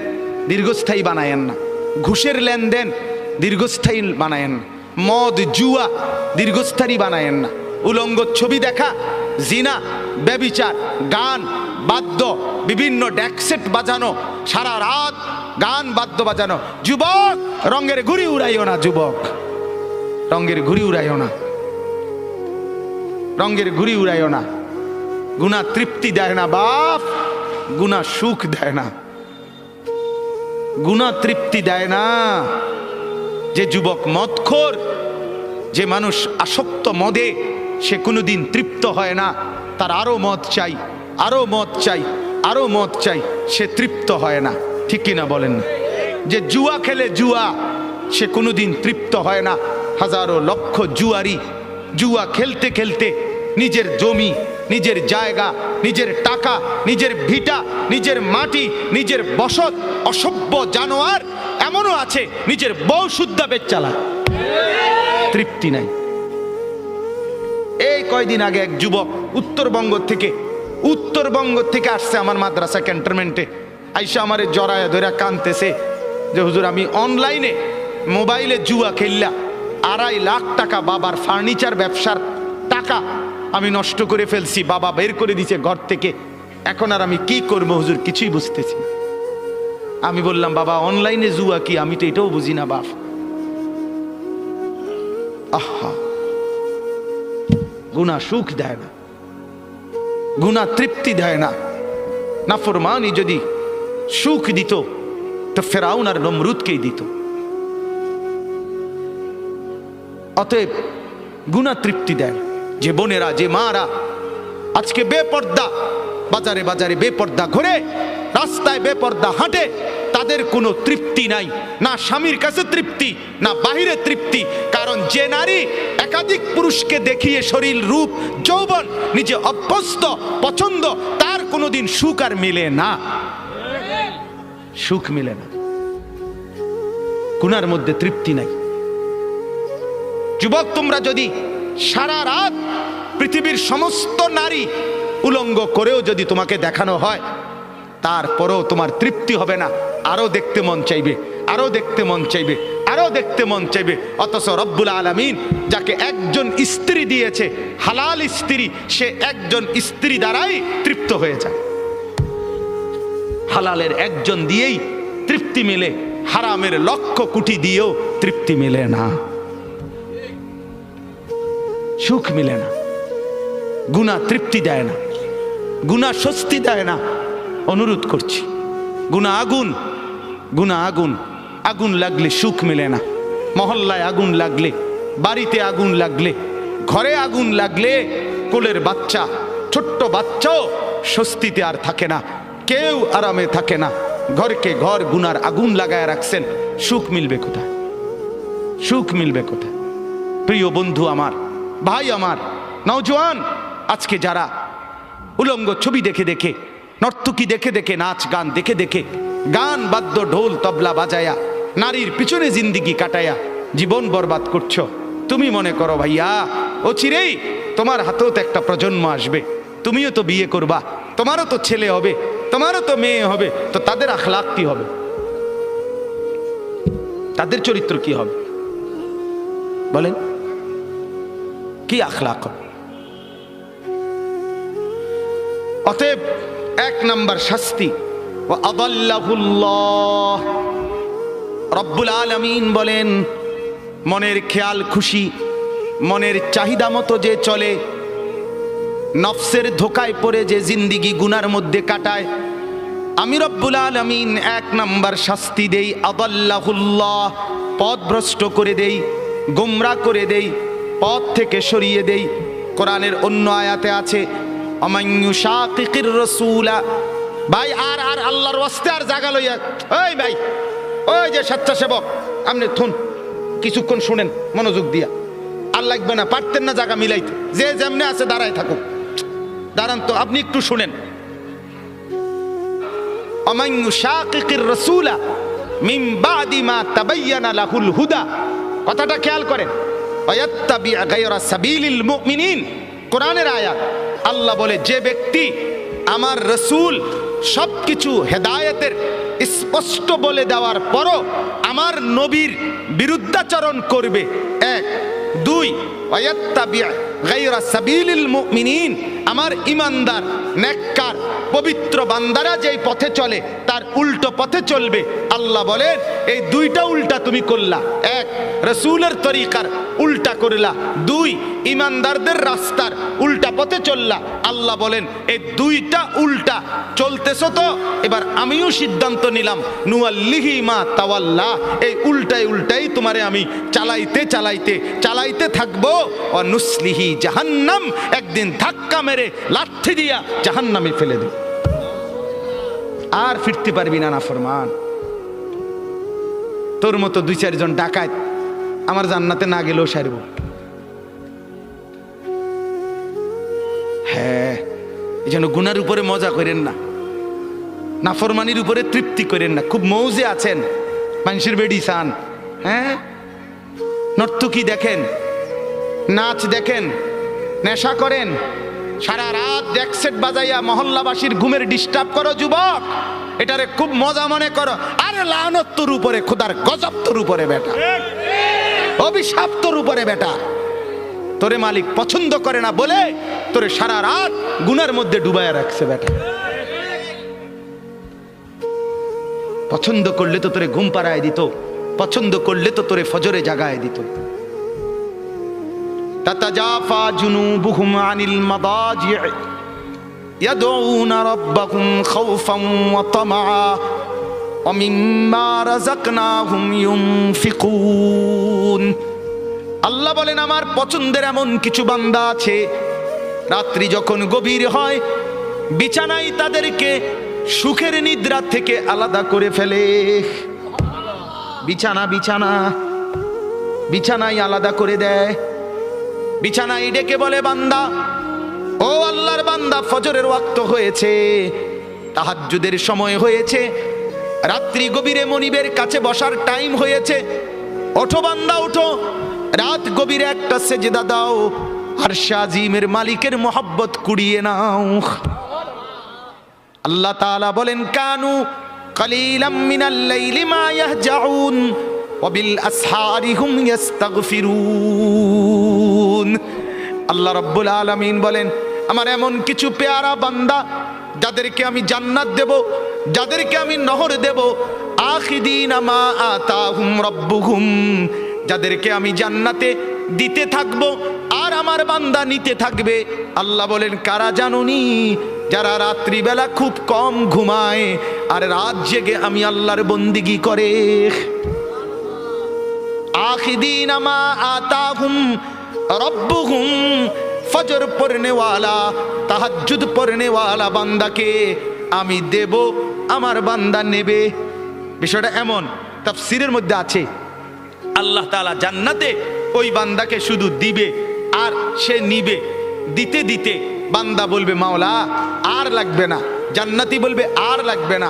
দীর্ঘস্থায়ী বানায়েন না, ঘুষের লেনদেন দীর্ঘস্থায়ী বানায়েন না, মদ জুয়া দীর্ঘস্থায়ী বানায়েন না, উলঙ্গ ছবি দেখা, জিনা, ব্যভিচার, গান বাদ্য, বিভিন্ন ড্যাকসেট বাজানো, সারা রাত গান বাদ্য বাজানো। যুবক, রঙের ঘুড়ি উড়াইও না, যুবক, রঙের ঘুড়ি উড়াইও না। রঙের ঘুড়ি উড়াইও না। গুনাহ তৃপ্তি দেয় না বাপ, গুনাহ সুখ দেয় না, গুনাহ তৃপ্তি দেয় না। যে যুবক মদখোর, যে মানুষ আসক্ত মদে, সে কোনোদিন তৃপ্ত হয় না। তার আরো মদ চাই, আরো মদ চাই, আরো মদ চাই, সে তৃপ্ত হয় না। ঠিক কিনা বলেন না? যে জুয়া খেলে জুয়া, সে কোনোদিন তৃপ্ত হয় না। হাজারো লক্ষ জুয়ারি জুয়া খেলতে খেলতে নিজের জমি, নিজের জায়গা, নিজের টাকা, নিজের ভিটা, নিজের মাটি, নিজের বসত, অসভ্য জানোয়ার এমনও আছে নিজের বউ শুদ্ধা বেচ চালায়, তৃপ্তি নাই। এই কয়দিন আগে এক যুবক উত্তরবঙ্গ থেকে আসছে আমার মাদ্রাসা ক্যান্টনমেন্টে। আইসা আমারে জড়ায় ধরে কানতেছে যে হুজুর, আমি অনলাইনে মোবাইলে জুয়া খেললা 2.5 লাখ টাকা বাবার ফার্নিচার ব্যবসার টাকা আমি নষ্ট করে ফেলছি, বাবা বের করে দিছে ঘর থেকে, এখন আর আমি কি করবো হুজুর, কিছুই বুঝতেছি না। আমি বললাম, বাবা অনলাইনে জুয়া কি? আমি তো এটাও বুঝি না বাপ। আহা, গুনাহ সুখ দেয় না, গুনাহ তৃপ্তি দেয় না। নাফরমানি যদি সুখ দিত তো ফেরাউন আর নমরুদকেই দিত। অতএব গুনাহ তৃপ্তি দেয়। যে বোনেরা, যে মারা আজকে বেপর্দা, বাজারে বাজারে বেপর্দা ঘুরে, রাস্তায় বেপর্দা হাঁটে, তাদের কোনো তৃপ্তি নাই, না স্বামীর কাছে তৃপ্তি, না বাহিরে তৃপ্তি। কারণ যে নারী একাধিক পুরুষকে দেখিয়ে শরীর, রূপ, যৌবন নিজে অভ্যস্ত, পছন্দ, তার কোনোদিন সুখ আর মিলে না, সুখ মিলে না, গুনার মধ্যে তৃপ্তি নাই। যুবক, তোমরা যদি সারা রাত পৃথিবীর সমস্ত নারী উলঙ্গ করেও যদি তোমাকে দেখানো হয়, তারপরেও তোমার তৃপ্তি হবে না, আরো দেখতে মন চাইবে, আরো দেখতে মন চাইবে, আরো দেখতে মন চাইবে। অথচ রব্বুল আলামিন যাকে একজন স্ত্রী দিয়েছে, হালাল স্ত্রী, সে একজন স্ত্রী দ্বারাই তৃপ্ত হয়ে যায়। হালালের একজন দিয়েই তৃপ্তি মেলে, হারামের লক্ষ কোটি দিয়েও তৃপ্তি মেলে না, সুখ মিলে না। গুনাহ তৃপ্তি দেয় না, গুনাহ স্বস্তি দেয় না। অনুরোধ করছি, গুনাহ আগুন, গুনাহ আগুন, আগুন লাগলে সুখ মিলে না। মহল্লায় আগুন লাগলে, বাড়িতে আগুন লাগলে, ঘরে আগুন লাগলে কোলের বাচ্চা, ছোট্ট বাচ্চাও স্বস্তিতে আর থাকে না, কেউ আরামে থাকে না। ঘরকে ঘর গুনার আগুন লাগায় রাখছেন, সুখ মিলবে কোথায়? সুখ মিলবে কোথায়? প্রিয় বন্ধু আমার, ভাই আমার, নওজোয়ান, আজকে যারা উলঙ্গ ছবি দেখে দেখে, নর্তকী দেখে দেখে, নাচ গান দেখে দেখে, গান বাদ্য ঢোল তবলা বাজায়া নারীর পিছনে জিন্দিগি কাটায়া জীবন বরবাদ করছো, তুমি মনে করো ভাইয়া অচিরেই তোমার হাতেও তো একটা প্রজন্ম আসবে, তুমিও তো বিয়ে করবা, তোমারও তো ছেলে হবে, তোমারও তো মেয়ে হবে, তো তাদের আখলাক কি হবে? তাদের চরিত্র কি হবে? বলেন, কি আখলাক হবে? অতএব 1 নাম্বার শাস্তি, ওয়া আদাল্লাহুল্লাহ, রব্বুল আলামিন বলেন, মনের খেয়াল খুশি, মনের চাহিদা মতো যে চলে, নফসের ধোকায় পড়ে যে জিন্দিগি গুনার মধ্যে কাটায়, আমি রব্বুল আলামিন 1 নাম্বার শাস্তি দেই, আদাল্লাহুল্লাহ, পথভ্রষ্ট করে দেই, গোমরা করে দেই, পথ থেকে সরিয়ে দেই। কোরআনের অন্য আয়াতে আছে, আমাইয়ুশাকিকির রাসূলা। ভাই আর আল্লাহর ওয়াস্তে আর জায়গা লইয়া, ওই ভাই, ওই যে স্বেচ্ছাসেবক, আপনি থুন, কিছুক্ষণ শুনেন মনোযোগ দিয়া, আর লাগবে না, পারতেন না জায়গা মিলাইতে, যে যেমনে আছে দাঁড়ায় থাকুক, দাঁড়ান তো, আপনি একটু শুনেন। আমাইয়ুশাকিকির রাসূলা মিন বাদি মা তাবায়্যানা লাহুল হুদা, কথাটা খেয়াল করেন, ওয়ায়াত্তাবি গায়রা সাবিলিল মুমিনিন, কোরআনের আয়াত। আল্লাহ বলে, যে ব্যক্তি আমার রাসূল সবকিছু হেদায়েতের স্পষ্ট বলে দেওয়ার পরও আমার নবীর বিরুদ্ধাচরণ করবে, 1, 2, ওয়ায়াত্তাবি গায়রা সাবিলিল মুমিনিন, আমার ঈমানদার নেককার পবিত্র বান্দারা যেই পথে চলে তার উল্টো পথে চলবে। আল্লাহ বলেন এই দুইটা উল্টা তুমি করলা, এক রাসূলের তরিকার উল্টা করলা, দুই ঈমানদারদের রাস্তার উল্টা পথে চললা। আল্লাহ বলেন এই দুইটা উল্টা চলতেছো তো এবার আমিও সিদ্ধান্ত নিলাম নুয়াল্লিহি মা তাওয়াল্লা, এই উল্টাই তোমারে আমি চালাইতে থাকবো। ও নুসলিহি জাহান্নাম, একদিন ধাক্কা মেরে লাঠি দিয়া জাহান্নামে ফেলে দেব, আর ফিরতে পারবি না নাফরমান। তোর মতো দুই চারজন ডাকাত আমার জান্নাতে না গেলেও সারব। হ্যাঁ, এই জন্য গুনার উপরে মজা করেন না, নাফরমানির উপরে তৃপ্তি করেন না। খুব মৌজে আছেন, মানুষের বেডি চান, হ্যাঁ, নর্তকী দেখেন, নাচ দেখেন, নেশা করেন, সারা রাত ডেকসেট বাজাইয়া মহল্লাবাসীর ঘুমের ডিস্টার্ব করো যুবক, এটারে খুব মজা মনে করো। আরে লানত তোর উপরে, খোদার গজব তোর উপরে বেটা, অভিশাপ তোর উপরে বেটা। তোরে মালিক পছন্দ করে না বলে তোরে সারা রাত গুনার মধ্যে ডুবাইয়া রাখছে বেটা। পছন্দ করলে তো তোরে ঘুম পাড়ায় দিত, পছন্দ করলে তো তোরে ফজরে জাগায় দিত। তাতাজাফা জুনুবুহুম আনিল মাদাজি' ইয়াদউনা রাব্বাহুম খাওফান ওয়া তামআ ওয়া মিম্মা রাযাকনাহুম ইউনফিকুন। আল্লাহ বলেন আমার পছন্দের এমন কিছু বান্দা আছে, রাত্রি যখন গভীর হয় বিছানায় তাদেরকে সুখের নিদ্রা থেকে আলাদা করে ফেলে। বিছানায় আলাদা করে দেয়, বিছানায় ডেকে বলে বান্দা, ও আল্লাহর বান্দা, ফজরের ওয়াক্ত হয়েছে, তাহাজ্জুদের সময় হয়েছে, রাত্রি গভীরে মনিবের কাছে বসার টাইম হয়েছে, ওঠো বান্দা ওঠো, রাত গভীরে একটা সেজদা দাও, আরশে আজিমের মালিকের মোহাব্বত কুড়িয়ে নাও। আল্লাহ তাআলা বলেন কানু কালিলাম মিনাল লাইলি মা ইয়াহজাউন ওয়া বিল আসহারি হুম ইস্তাগফিরুন। আল্লাহ রাব্বুল আলামিন বলেন আমার এমন কিছু পেয়ারা বান্দা যাদেরকে আমি জান্নাত দেব, যাদেরকে আমি নহর দেব, আখিদিনা মা আতাহুম রাব্বুহুম, যাদেরকে আমি জান্নাতে দিতে থাকবো আর আমার বান্দা নিতে থাকবে। আল্লাহ বলেন কারা জানুনি? যারা রাত্রিবেলা খুব কম ঘুমায় আর রাত জেগে আমি আল্লাহর বন্দিগি করে। আখিদিনা মা আতাহুম রাব্বুহুম, ফজর পড়নে ওয়ালা, তাহাজ্জুদ পড়নে ওয়ালা বান্দাকে আমি দেব, আমার বান্দা নেবে। বিষয়টা এমন, তাফসীরের মধ্যে আছে আল্লাহ তাআলা জান্নাতে ওই বান্দাকে শুধু দিবে আর সে নিবে। দিতে দিতে বান্দা বলবে মাওলা আর লাগবে না, জান্নাতি বলবে আর লাগবে না,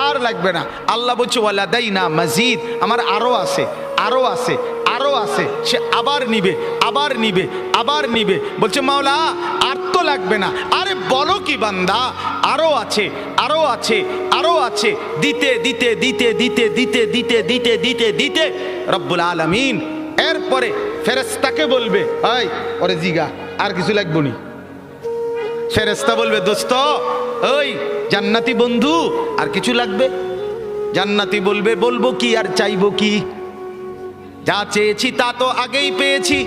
আর লাগবে না। আল্লাহ বলছে ওয়ালাদাইনা মাজিদ, আমার আরো আছে, আরো আছে, আরো আছে। সে আবার নিবে, আবার নিবে, আবার নিবে। বলছে মাওলা আর তো লাগবে না। আরে বলো কি বান্দা, আরো আছে, আরো আছে, আরো আছে। দিতে দিতে দিতে দিতে দিতে দিতে দিতে দিতে দিতে রব্বুল আলামিন এরপরে ফেরেশতাকে বলবে এই ওরে জিগা আর কিছু লাগবে নি। ফেরেশতা বলবে দোস্ত ওই জান্নাতি বন্ধু আর কিছু লাগবে? জান্নাতি বলবে বলবো কি আর চাইবো কি? যা চেয়েছি তা তো আগেই পেয়েছি,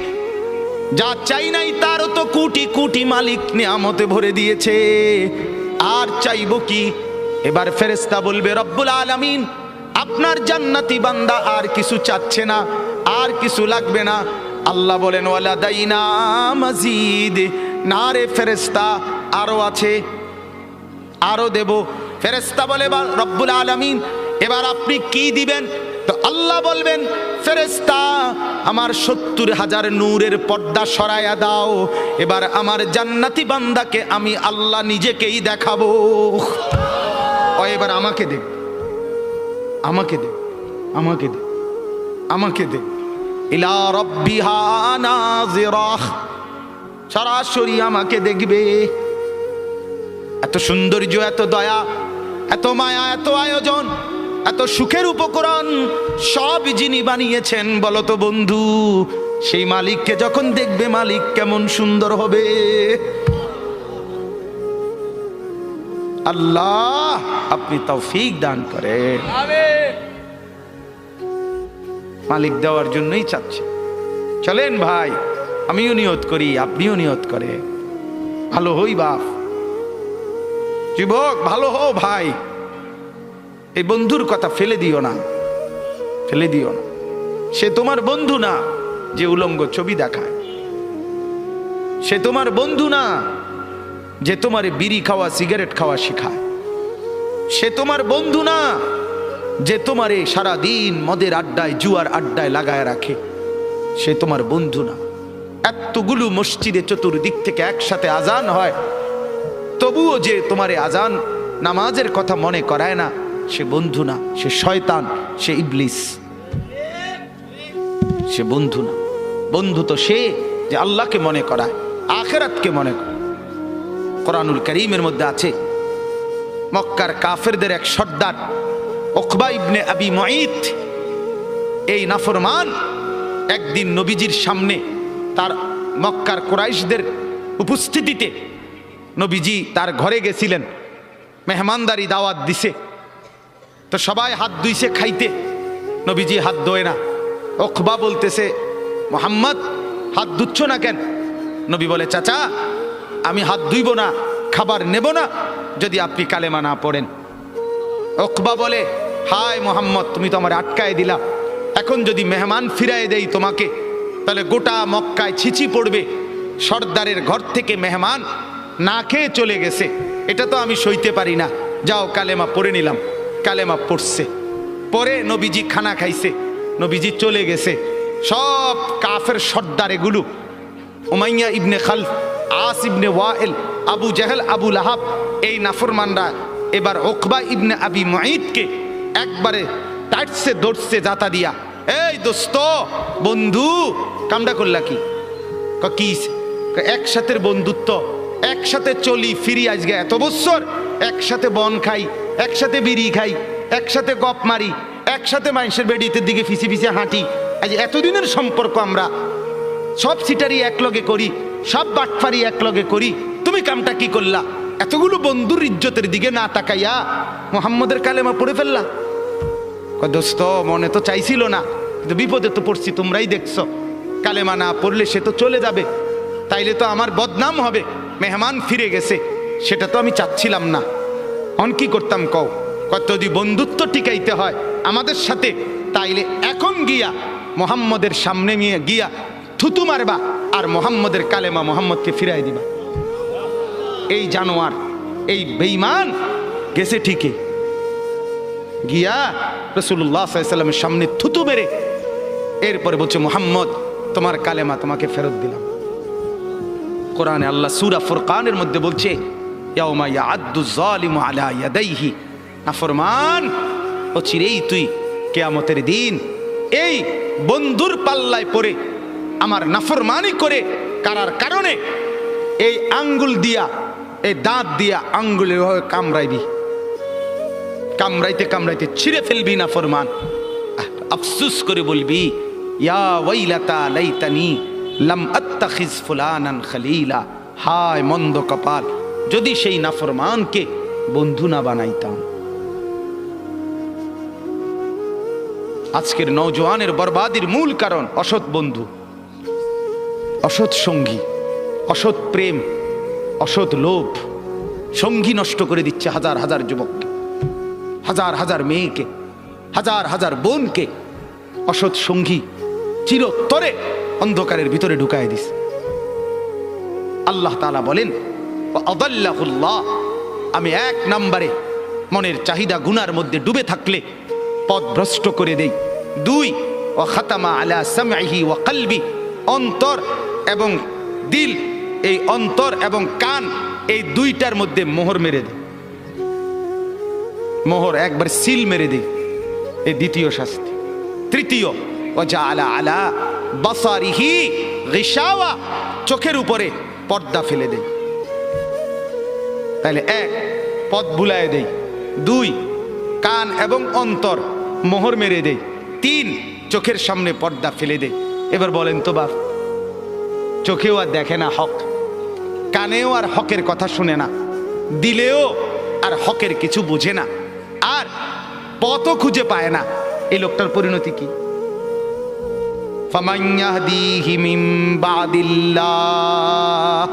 যা চাই নাই তারও তো কোটি কোটি মালিক নিয়ামতে ভরে দিয়েছে, আর চাইবো কি? এবার ফেরেশতা বলবে রব্বুল আলামিন আপনার জান্নাতি বান্দা আর কিছু চাচ্ছে না, আর কিছু লাগবে না। আল্লাহ বলেন ওয়ালাদাইনা মাজিদ, না রে ফেরেশতা আরো আছে, আরো দেব। ফেরেশতা বলে রব্বুল আলামিন এবার আপনি কি দিবেন? তো আল্লাহ বলবেন ফেরেশতা আমার 70,000 নূরের পর্দা সরায়া দাও, এবার আমার জান্নাতি বান্দাকে আমি আল্লাহ নিজেকেই দেখাবো। ও এবার আমাকে দে, আমাকে দে, আমাকে দে, আমাকে দে। ইলা রাব্বিহা নাযিরাহ, সরাসরি আমাকে দেখবে। এত সৌন্দর্য, এত দয়া, এত মায়া, এত আয়োজন, এত সুখের উপকরণ সব যিনি বানিয়েছেন বলো তো বন্ধু, সেই মালিককে যখন দেখবে মালিক কেমন সুন্দর হবে। আল্লাহ আপনি তৌফিক দান করেন। মালিক দেওয়ার জন্যই চাচ্ছে। চলেন ভাই, আমিও নিয়ত করি, আপনিও নিয়ত করে ভালো হই বাপ, যুবক ভালো হও ভাই। এই বন্ধুর কথা ফেলে দিও না, ফেলে দিও না। সে তোমার বন্ধু না যে উলঙ্গ ছবি দেখায়, সে তোমার বন্ধু না যে তোমার বিড়ি খাওয়া সিগারেট খাওয়া শেখায়, সে তোমার বন্ধু না যে তোমারে সারাদিন মদের আড্ডায় জুয়ার আড্ডায় লাগায় রাখে, সে তোমার বন্ধু না। এতগুলো মসজিদে চতুর্দিক থেকে একসাথে আজান হয়, তবুও যে তোমারে আজান নামাজের কথা মনে করায় না, সে বন্ধু না, সে শয়তান, সে ইবলিস, সে বন্ধু না। বন্ধু তো সে যে আল্লাহকে মনে করায়, আখিরাতকে মনে করে। কোরআনুল কারীমের মধ্যে আছে, মক্কার কাফেরদের এক সর্দার উকবা ইবনে আবি মুঈত, এই নাফরমান একদিন নবীজির সামনে তার মক্কার কুরাইশদের উপস্থিতিতে নবীজি তার ঘরে গেছিলেন, মেহমানদারি দাওয়াত দিছে, তো সবাই হাত ধুইছে খাইতে, নবীজি হাত ধোয় না। উকবা বলতেছে, মুহাম্মদ হাত ধুচ্ছ না কেন? নবী বলে, চাচা আমি হাত ধুইব না, খাবার নেব না যদি আপনি কালেমা না পড়েন। উকবা বলে, হায় মুহাম্মদ, তুমি তো আমার আটকায় দিলা, এখন যদি মেহমান ফিরায় দেই তোমাকে, তাহলে গোটা মক্কায় ছিচি পড়বে, সর্দারের ঘর থেকে মেহমান না খেয়ে চলে গেছে, এটা তো আমি সইতে পারি না। যাও কালেমা পড়ে নিলাম। কালেমা পড়ছে, পরে নবীজি খানা খাইছে, নবীজি চলে গেছে। সব কাফের সর্দার এগুলো, উমাইয়া ইবনে খালফ, আস ইবনে ওয়াইল, আবু জাহেল, আবু লাহাব, এই নাফরমানরা এবার উকবা ইবনে আবি মুঈতকে একবারে টাইটসে ধরছে জাতা দিয়া। এই দোস্ত, বন্ধু, কামডা করলা কি? কি একসাথে বন্ধুত্ব, একসাথে চলি ফিরি, আজকে এত বছর একসাথে বন খাই, একসাথে বিড়ি খাই, একসাথে গপ মারি, একসাথে মানুষের বেডিতে দিকে ফিসে ফিসে হাঁটি, আজ এতদিনের সম্পর্ক আমরা সব সিটারি একলগে করি, সব বাটফারি একলগে করি, তুমি কামটা কি করলা? এতগুলো বন্ধুর ইজ্জতের দিকে না তাকাইয়া মুহাম্মদের কালেমা পড়ে ফেললা। দোস্ত মনে তো চাইছিল না, কিন্তু বিপদে তো পড়ছি, তোমরাই দেখছো। কালেমা না পড়লে সে তো চলে যাবে, তাইলে তো আমার বদনাম হবে, মেহমান ফিরে গেছে, সেটা তো আমি চাচ্ছিলাম না। অন কি করতাম কও? কত যদি বন্ধুত্ব টিকাইতে হয় আমাদের সাথে, তাইলে এখন গিয়া মোহাম্মদের সামনে নিয়ে গিয়া থুতু মারবা আর মোহাম্মদের কালেমা মোহাম্মদকে ফিরাই দিবা। এই জানোয়ার, এই বেঈমান গেছে ঠিকই, গিয়া রাসূলুল্লাহ সাল্লাল্লাহু আলাইহি ওয়াসাল্লামের সামনে থুতু মেরে এরপরে বলছে, মুহাম্মদ তোমার কালেমা তোমাকে ফেরত দিলাম। কোরআনে আল্লাহ সূরা ফুরকানের মধ্যে বলছে, ইয়াউমা ইয়াআদ্দু যালিমু আলা ইয়াদাইহি, নাফরমান ও চিরেই তুই কিয়ামতের দিন এই বন্ধুর পাল্লায় পড়ে আমার নাফরমানি করে কারার কারণে এই আঙ্গুল দিয়া, এই দাঁত দিয়া আঙ্গুলের কামড়াইবি, কামড়াইতে কামড়াইতে ছিঁড়ে ফেলবি নাফরমান। আফসুস করে বলবি, ইয়া ওয়াইলাতা লাইতানি লাম আত্তাখিজ ফুলানান খলিলা, হায় মন্দ কপাল, যদি সেই নাফরমানকে বন্ধু না বানাইতাম। আজকের নওজোয়ানের বরবাদির মূল কারণ অসৎ বন্ধু, অসৎ সঙ্গী, অসৎ প্রেম, অসৎ লোভ। সঙ্গী নষ্ট করে দিচ্ছে হাজার হাজার যুবককে, হাজার হাজার মেয়েকে, হাজার হাজার বোনকে। অসৎ সঙ্গী চিরতরে অন্ধকারের ভিতরে ঢুকায় দিস। আল্লাহ তাআলা বলেন, আদাল্লাহুল্লাহ, আমি এক নম্বরে মনের চাহিদা গুনার মধ্যে ডুবে থাকলে পথভ্রষ্ট করে দেই। দুই, ওয়া খাতামা আলা সামঈহি ওয়া কলবি, অন্তর এবং দিল, এই অন্তর এবং কান, এই দুইটার মধ্যে মোহর মেরে দেয়, মোহর একবার সিল মেরে দেয়, এই দ্বিতীয় শাস্তি। তৃতীয়, ওয়া জাআলা আলা বাসারিহি গিশাওয়া, চোখের উপরে পর্দা ফেলে দেয়। তাহলে এক, পথ ভুলায় দেয়। দুই, কান এবং অন্তর মোহর মেরে দেয়। তিন, চোখের সামনে পর্দা ফেলে দেয়। এবার বলেন তো বাপ, চোখেও আর দেখে না হক, কানেও আর হকের কথা শুনে না, দিলেও আর হকের কিছু বুঝে না, আর পথও খুঁজে পায় না, এই লোকটার পরিণতি কি? ফামান ইয়াহদিহি মিন বাদিল্লাহ।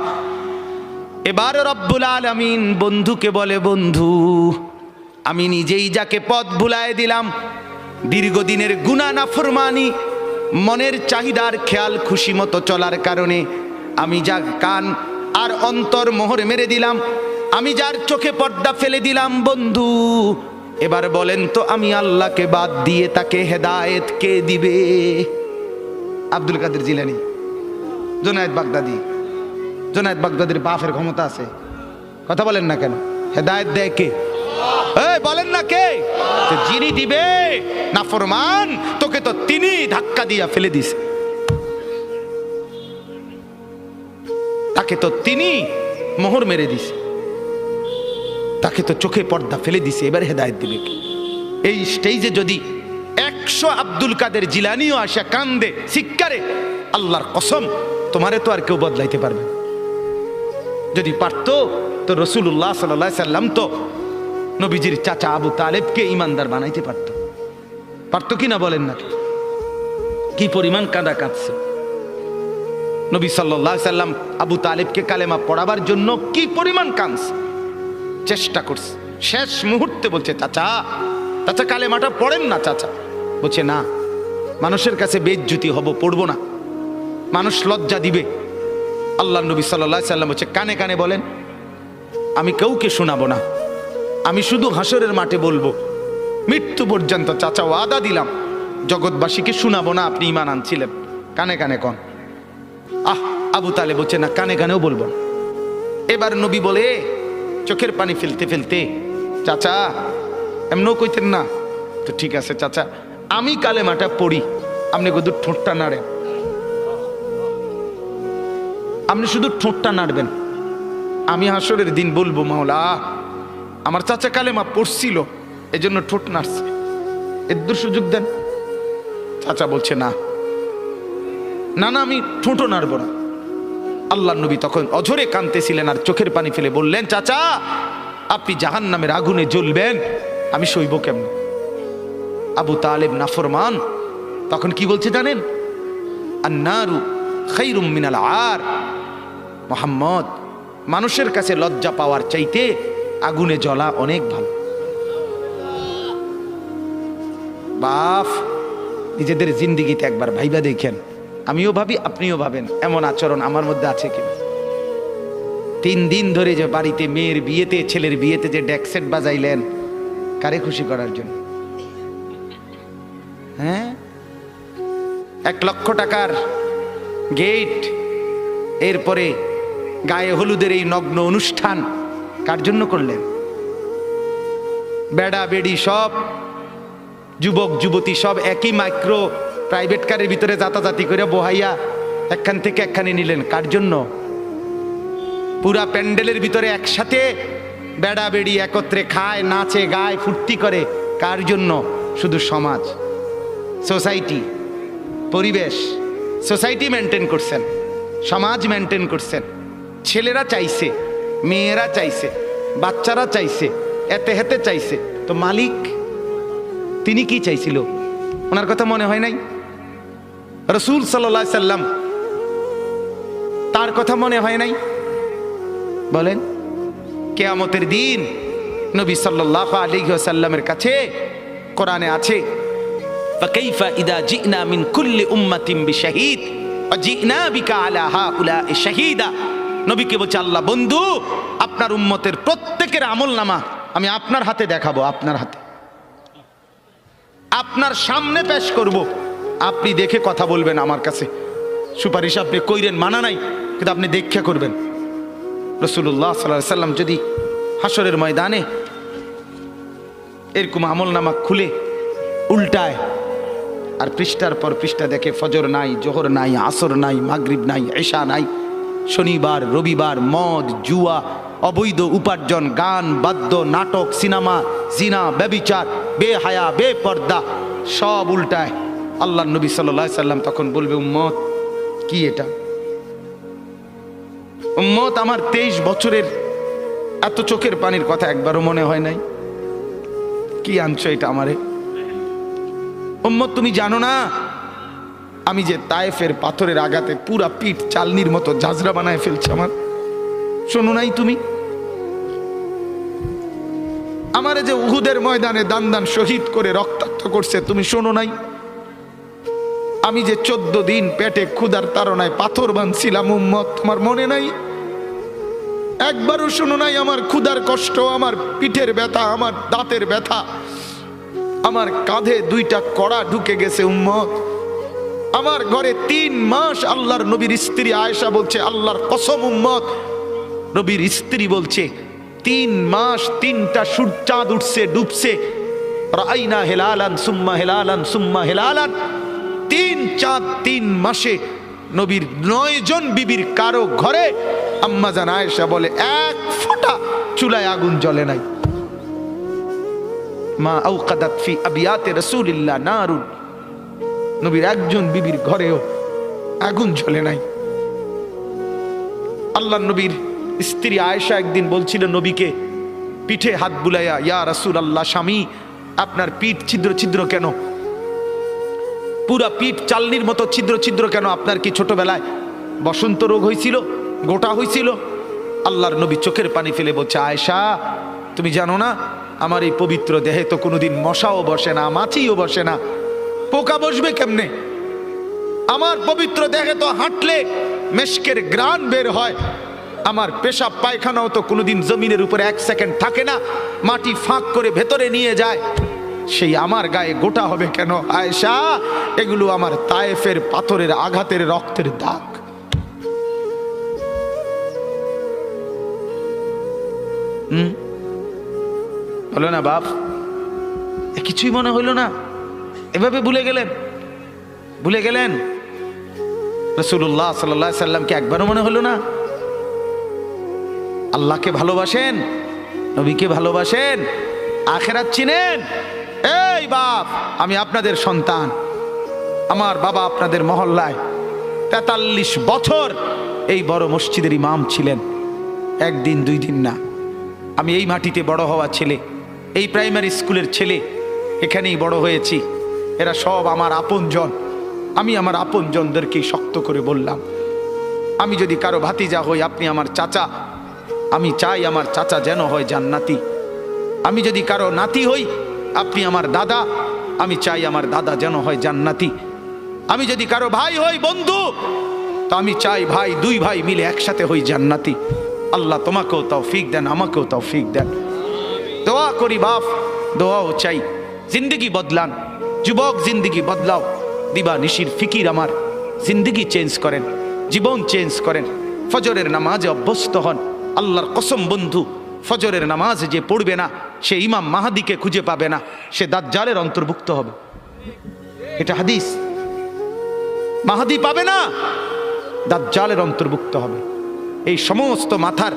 এবার রব্বুল আলামিন বন্ধুকে বলে, বন্ধু আমি নিজেই যাকে পথ ভুলায় দিলাম, দীর্ঘদিনের গুনাহ নাফরমানি, মনের চাহিদার খেয়াল খুশি মতো চলার কারণে আমি যার কান আর অন্তর মোহর মেরে দিলাম, আমি যার চোখে পর্দা ফেলে দিলাম, বন্ধু এবার বলেন তো আমি আল্লাহকে বাদ দিয়ে তাকে হেদায়েত কে দিবে? আব্দুল কাদের জিলানী, জুনায়েদ বাগদাদি। জুনায়েদ বাগদাদির বাপের ক্ষমতা আছে, কথা বলেন না কেন? হেদায়েত দেয় কে? বলেন না কে? তো যিনি দিবে নাফরমান, তোকে তো তিনি ধাক্কা দিয়া ফেলে দিছে, তাকে তো তিনি মোহর মেরে দিছে, তাকে তো চোখে পর্দা ফেলে দিছে, এবার হেদায়েত দিবে কে? এই স্টেজে যদি 100 আব্দুল কাদের জিলানীও আসা কান্দে শিক্ষারে, আল্লাহর কসম তোমারে তো আর কেউ বদলাইতে পারবে। যদি পারতো তো রাসূলুল্লাহ সাল্লাল্লাহু আলাইহি সাল্লাম তো নবীজির চাচা আবু তালেবকে ইমানদার বানাইতে পারতো কি না? বলেন না, কি পরিমাণ কাঁদা কাঁদছে নবী সাল্লাল্লাহু আলাইহি সাল্লাম আবু তালেবকে কালেমা পড়াবার জন্য, কি পরিমাণ কাঁদছে, চেষ্টা করছে, শেষ মুহূর্তে বলছে চাচা চাচা কালেমাটা পড়েন না চাচা। বলছে না, মানুষের কাছে বেইজ্জতি হব, পড়বো না, মানুষ লজ্জা দিবে। আল্লাহ নবী সাল্লাল্লাহু আলাইহি সাল্লাম বলছে কানে কানে বলেন, আমি কাউকে শোনাবো না, আমি শুধু হাসরের মাঠে বলবো, মৃত্যু পর্যন্ত চাচা ওয়াদা দিলাম জগৎবাসীকে শোনাবো না আপনি ঈমান আনছিলেন, কানে কানে কন। আবু তালেব বলছে না, কানে কানেও বলবো। এবার নবী বলে চোখের পানি ফেলতে ফেলতে, চাচা এমনও কইতেন না তো, ঠিক আছে চাচা আমি কালেমাটা পড়ি, আপনি শুধু ঠোঁটটা নাড়েন, আপনি শুধু ঠোঁটটা নাড়বেন, আমি হাসরের দিন বলবো মাওলা আমার চাচা কালেমা পড়ছিল এজন্য ঠোঁট নাড়ছে, এর সুযোগ দেন। চাচা বলছে না না না, আমি ঠোঁটও নাড়ব না। আল্লাহ নবী তখন অঝরে কাঁদতেছিলেন আর চোখের পানি ফেলে বললেন, চাচা আপনি জাহান্নামের আগুনে জ্বলবেন, আমি সইব কেমন? আবু তালেব নাফরমান তখন কি বলছে জানেন? আন্নারু খায়রুম মিনাল আর। মুহাম্মদ, মানুষের কাছে লজ্জা পাওয়ার চাইতে আগুনে জ্বলা অনেক ভালো। বাপ, নিজেদের জিন্দিগিতে একবার ভাইবা দেখেন, আমিও ভাবি আপনিও ভাবেন এমন আচরণ আমার মধ্যে আছে কিনা। 3 দিন ধরে যে বাড়িতে মেয়ের বিয়েতে, ছেলের বিয়েতে যে ডেকসেট বাজাইলেন, কারে খুশি করার জন্য? হ্যাঁ, 1 লক্ষ টাকার গেট, এরপরে গায়ে হলুদের এই নগ্ন অনুষ্ঠান কার জন্য করলেন? বেড়া বেড়ি সব, যুবক যুবতী সব একই মাইক্রো প্রাইভেট কারের ভিতরে যাতাযাতি করে বহাইয়া একখান থেকে একখানে নিলেন, কার জন্য? পুরা প্যান্ডেলের ভিতরে একসাথে বেড়া বেড়ি একত্রে খায়, নাচে, গায়, ফুর্তি করে, কার জন্য? শুধু সমাজ, সোসাইটি, পরিবেশ, সোসাইটি মেনটেন করছেন, সমাজ মেনটেন করছেন। ছেলেরা চাইছে, মেয়েরা চাইছে, বাচ্চারা চাইছে, এতে হেতে চাইছে, তো মালিক তিনি কি চাইছিল? ওনার কথা মনে হয় নাই? রাসূল সাল্লাল্লাহু আলাইহি সাল্লাম তার কথা মনে হয় নাই? বলেন, কিয়ামতের দিন নবী সাল্লাল্লাহু আলাইহি ওয়াসাল্লামের কাছে কোরআনে আছে, ফাকাইফা ইদা জিনা মিন কুল্লি উম্মাতিন বিশাহিদ ওয়া জিনা বিকা আলা হাউলা'i শাহীদা। নবীকে বলছে আল্লাহ, বন্ধু আপনার উম্মতের প্রত্যেকের আমলনামা আমি আপনার হাতে দেখাবো, আপনার হাতে, আপনার সামনে পেশ করব, আপনি দেখে কথা বলবেন। আমার কাছে সুপারিশ আপনি কইরেন, মানা নাই, কিন্তু আপনি দেখে করবেন। রাসূলুল্লাহ সাল্লাল্লাহু আলাইহি সাল্লাম যদি হাসরের ময়দানে এরকম আমলনামা খুলে উল্টায় আর পৃষ্ঠার পর পৃষ্ঠা দেখে, ফজর নাই, জোহর নাই, আসর নাই, মাগরিব নাই, ঈশা নাই, শনিবার রবিবার, মদ জুয়া, অবৈধ উপার্জন, গান বাদ্য, নাটক, সিনেমা, জিনা, ব্যভিচার, বেহায়া, বেপর্দা, সব উল্টায়। আল্লাহ নবী সাল্লাল্লাহু আলাইহি সাল্লাম তখন বলবে, উম্মত কি এটা? উম্মত আমার 23 বছরের এত চোখের পানির কথা একবারও মনে হয় নাই? কি আনছো এটা আমারে? উম্মত তুমি জানো না আমি যে তায়েফের পাথরের আঘাতে পুরা পিঠ চালনির মতো ঝাঁঝরা বানায় ফেলছে আমার? শোনো নাই তুমি? আমারে যে উহুদের ময়দানে দান দান শহীদ করে রক্তাক্ত করছে, তুমি শোনো নাই? আমি যে 14 দিন পেটে ক্ষুধার তাড়নায় পাথর বাঁধছিলাম, উম্মত তোমার মনে নাই? একবারও শোনো নাই আমার ক্ষুধার কষ্ট, আমার পিঠের ব্যথা, আমার দাঁতের ব্যথা, আমার কাঁধে 2টা কড়া ঢুকে গেছে? উম্মত আমার ঘরে 3 মাস আল্লাহর নবীর স্ত্রী আয়েশা বলছে, আল্লাহর কসম উম্মত, নবীর স্ত্রী বলছে 3 মাস 3টা চাঁদ উঠছে ডুবছে, রাইনা হেলালান সুম্মা হেলালান সুম্মা হেলালান, 3 চাঁদ 3 মাসে নবীর 9 জন বিবির কারো ঘরে আম্মা জান আয়েশা বলে 1 ফোঁটা চুলায় আগুন জ্বলে নাই। মা আওকাদাত ফি আবিয়াতে রাসূলিল্লাহ নারুন, নবীর একজন বিবির ঘরেও আগুন জ্বলে নাই। আল্লাহ নবীর স্ত্রী আয়েশা একদিন বলছিল নবীকে পিঠে হাত বুলাইয়া, ইয়া রাসূলুল্লাহ, স্বামী আপনার পিঠ ছিদ্র ছিদ্র কেন? পুরা পিঠ চালনির মতো ছিদ্র ছিদ্র কেন? আপনার কি ছোটবেলায় বসন্ত রোগ হয়েছিল, গোটা হয়েছিল? আল্লাহর নবী চোখের পানি ফেলে বলছে, আয়েশা তুমি জানো না আমার এই পবিত্র দেহে তো কোনোদিন মশাও বসে না, মাছিও বসে না, পোকা বসবে কেমনে? আমার পবিত্র দেহে তো হাঁটলে মেশকের গ্রান বের হয়, আমার পেশাব পায়খানাও তো কোনোদিন জমিনের উপরে 1 সেকেন্ড থাকে না, মাটি ফাঁক করে ভেতরে নিয়ে যায়, সেই আমার গায়ে গোটা হবে কেন? আয়েশা এগুলো আমার তায়েফের পাথরের আঘাতের রক্তের দাগ। হলো না বাপ? কিছুই মনে হইল না? এভাবে ভুলে গেলেন? ভুলে গেলেন রাসূলুল্লাহ সাল্লাল্লাহু আলাইহি সাল্লামকে একবারও মনে হলো না? আল্লাহকে ভালোবাসেন, নবীকে ভালোবাসেন, আখিরাত চিনেন? এই বাপ, আমি আপনাদের সন্তান, আমার বাবা আপনাদের মহল্লায় 43 বছর এই বড় মসজিদের ইমাম ছিলেন, 1 দিন 2 দিন না। আমি এই মাটিতে বড় হওয়া ছেলে, এই প্রাইমারি স্কুলের ছেলে, এখানেই বড় হয়েছি। এরা সব আমার আপনজন। আমি আমার আপনজনদেরকেই শক্ত করে বললাম, আমি যদি কারো ভাতিজা হই আপনি আমার চাচা, আমি চাই আমার চাচা যেন হয় জান্নাতি। আমি যদি কারো নাতি হই আপনি আমার দাদা, আমি চাই আমার দাদা যেন হয় জান্নাতি। আমি যদি কারো ভাই হই বন্ধু, তো আমি চাই ভাই 2 ভাই মিলে একসাথে হই জান্নাতি। আল্লাহ তোমাকেও তৌফিক দেন, আমাকেও তৌফিক দেন। দোয়া করি বাপ, দোয়াও চাই। জিন্দগি বদলান যুবক, জিন্দগি বদলাও। দিবা নিশির ফিকির আমার, জিন্দগি চেঞ্জ করেন, জীবন চেঞ্জ করেন। ফজরের নামাজে অভ্যস্ত হন। আল্লাহর কসম বন্ধু, ফজরের নামাজ যে পড়বে না সে ইমাম মাহাদিকে খুঁজে পাবে না, সে দাজ্জালের অন্তর্ভুক্ত হবে। এটা হাদিস। মাহাদি পাবে না, দাজ্জালের অন্তর্ভুক্ত হবে। এই সমস্ত মাথার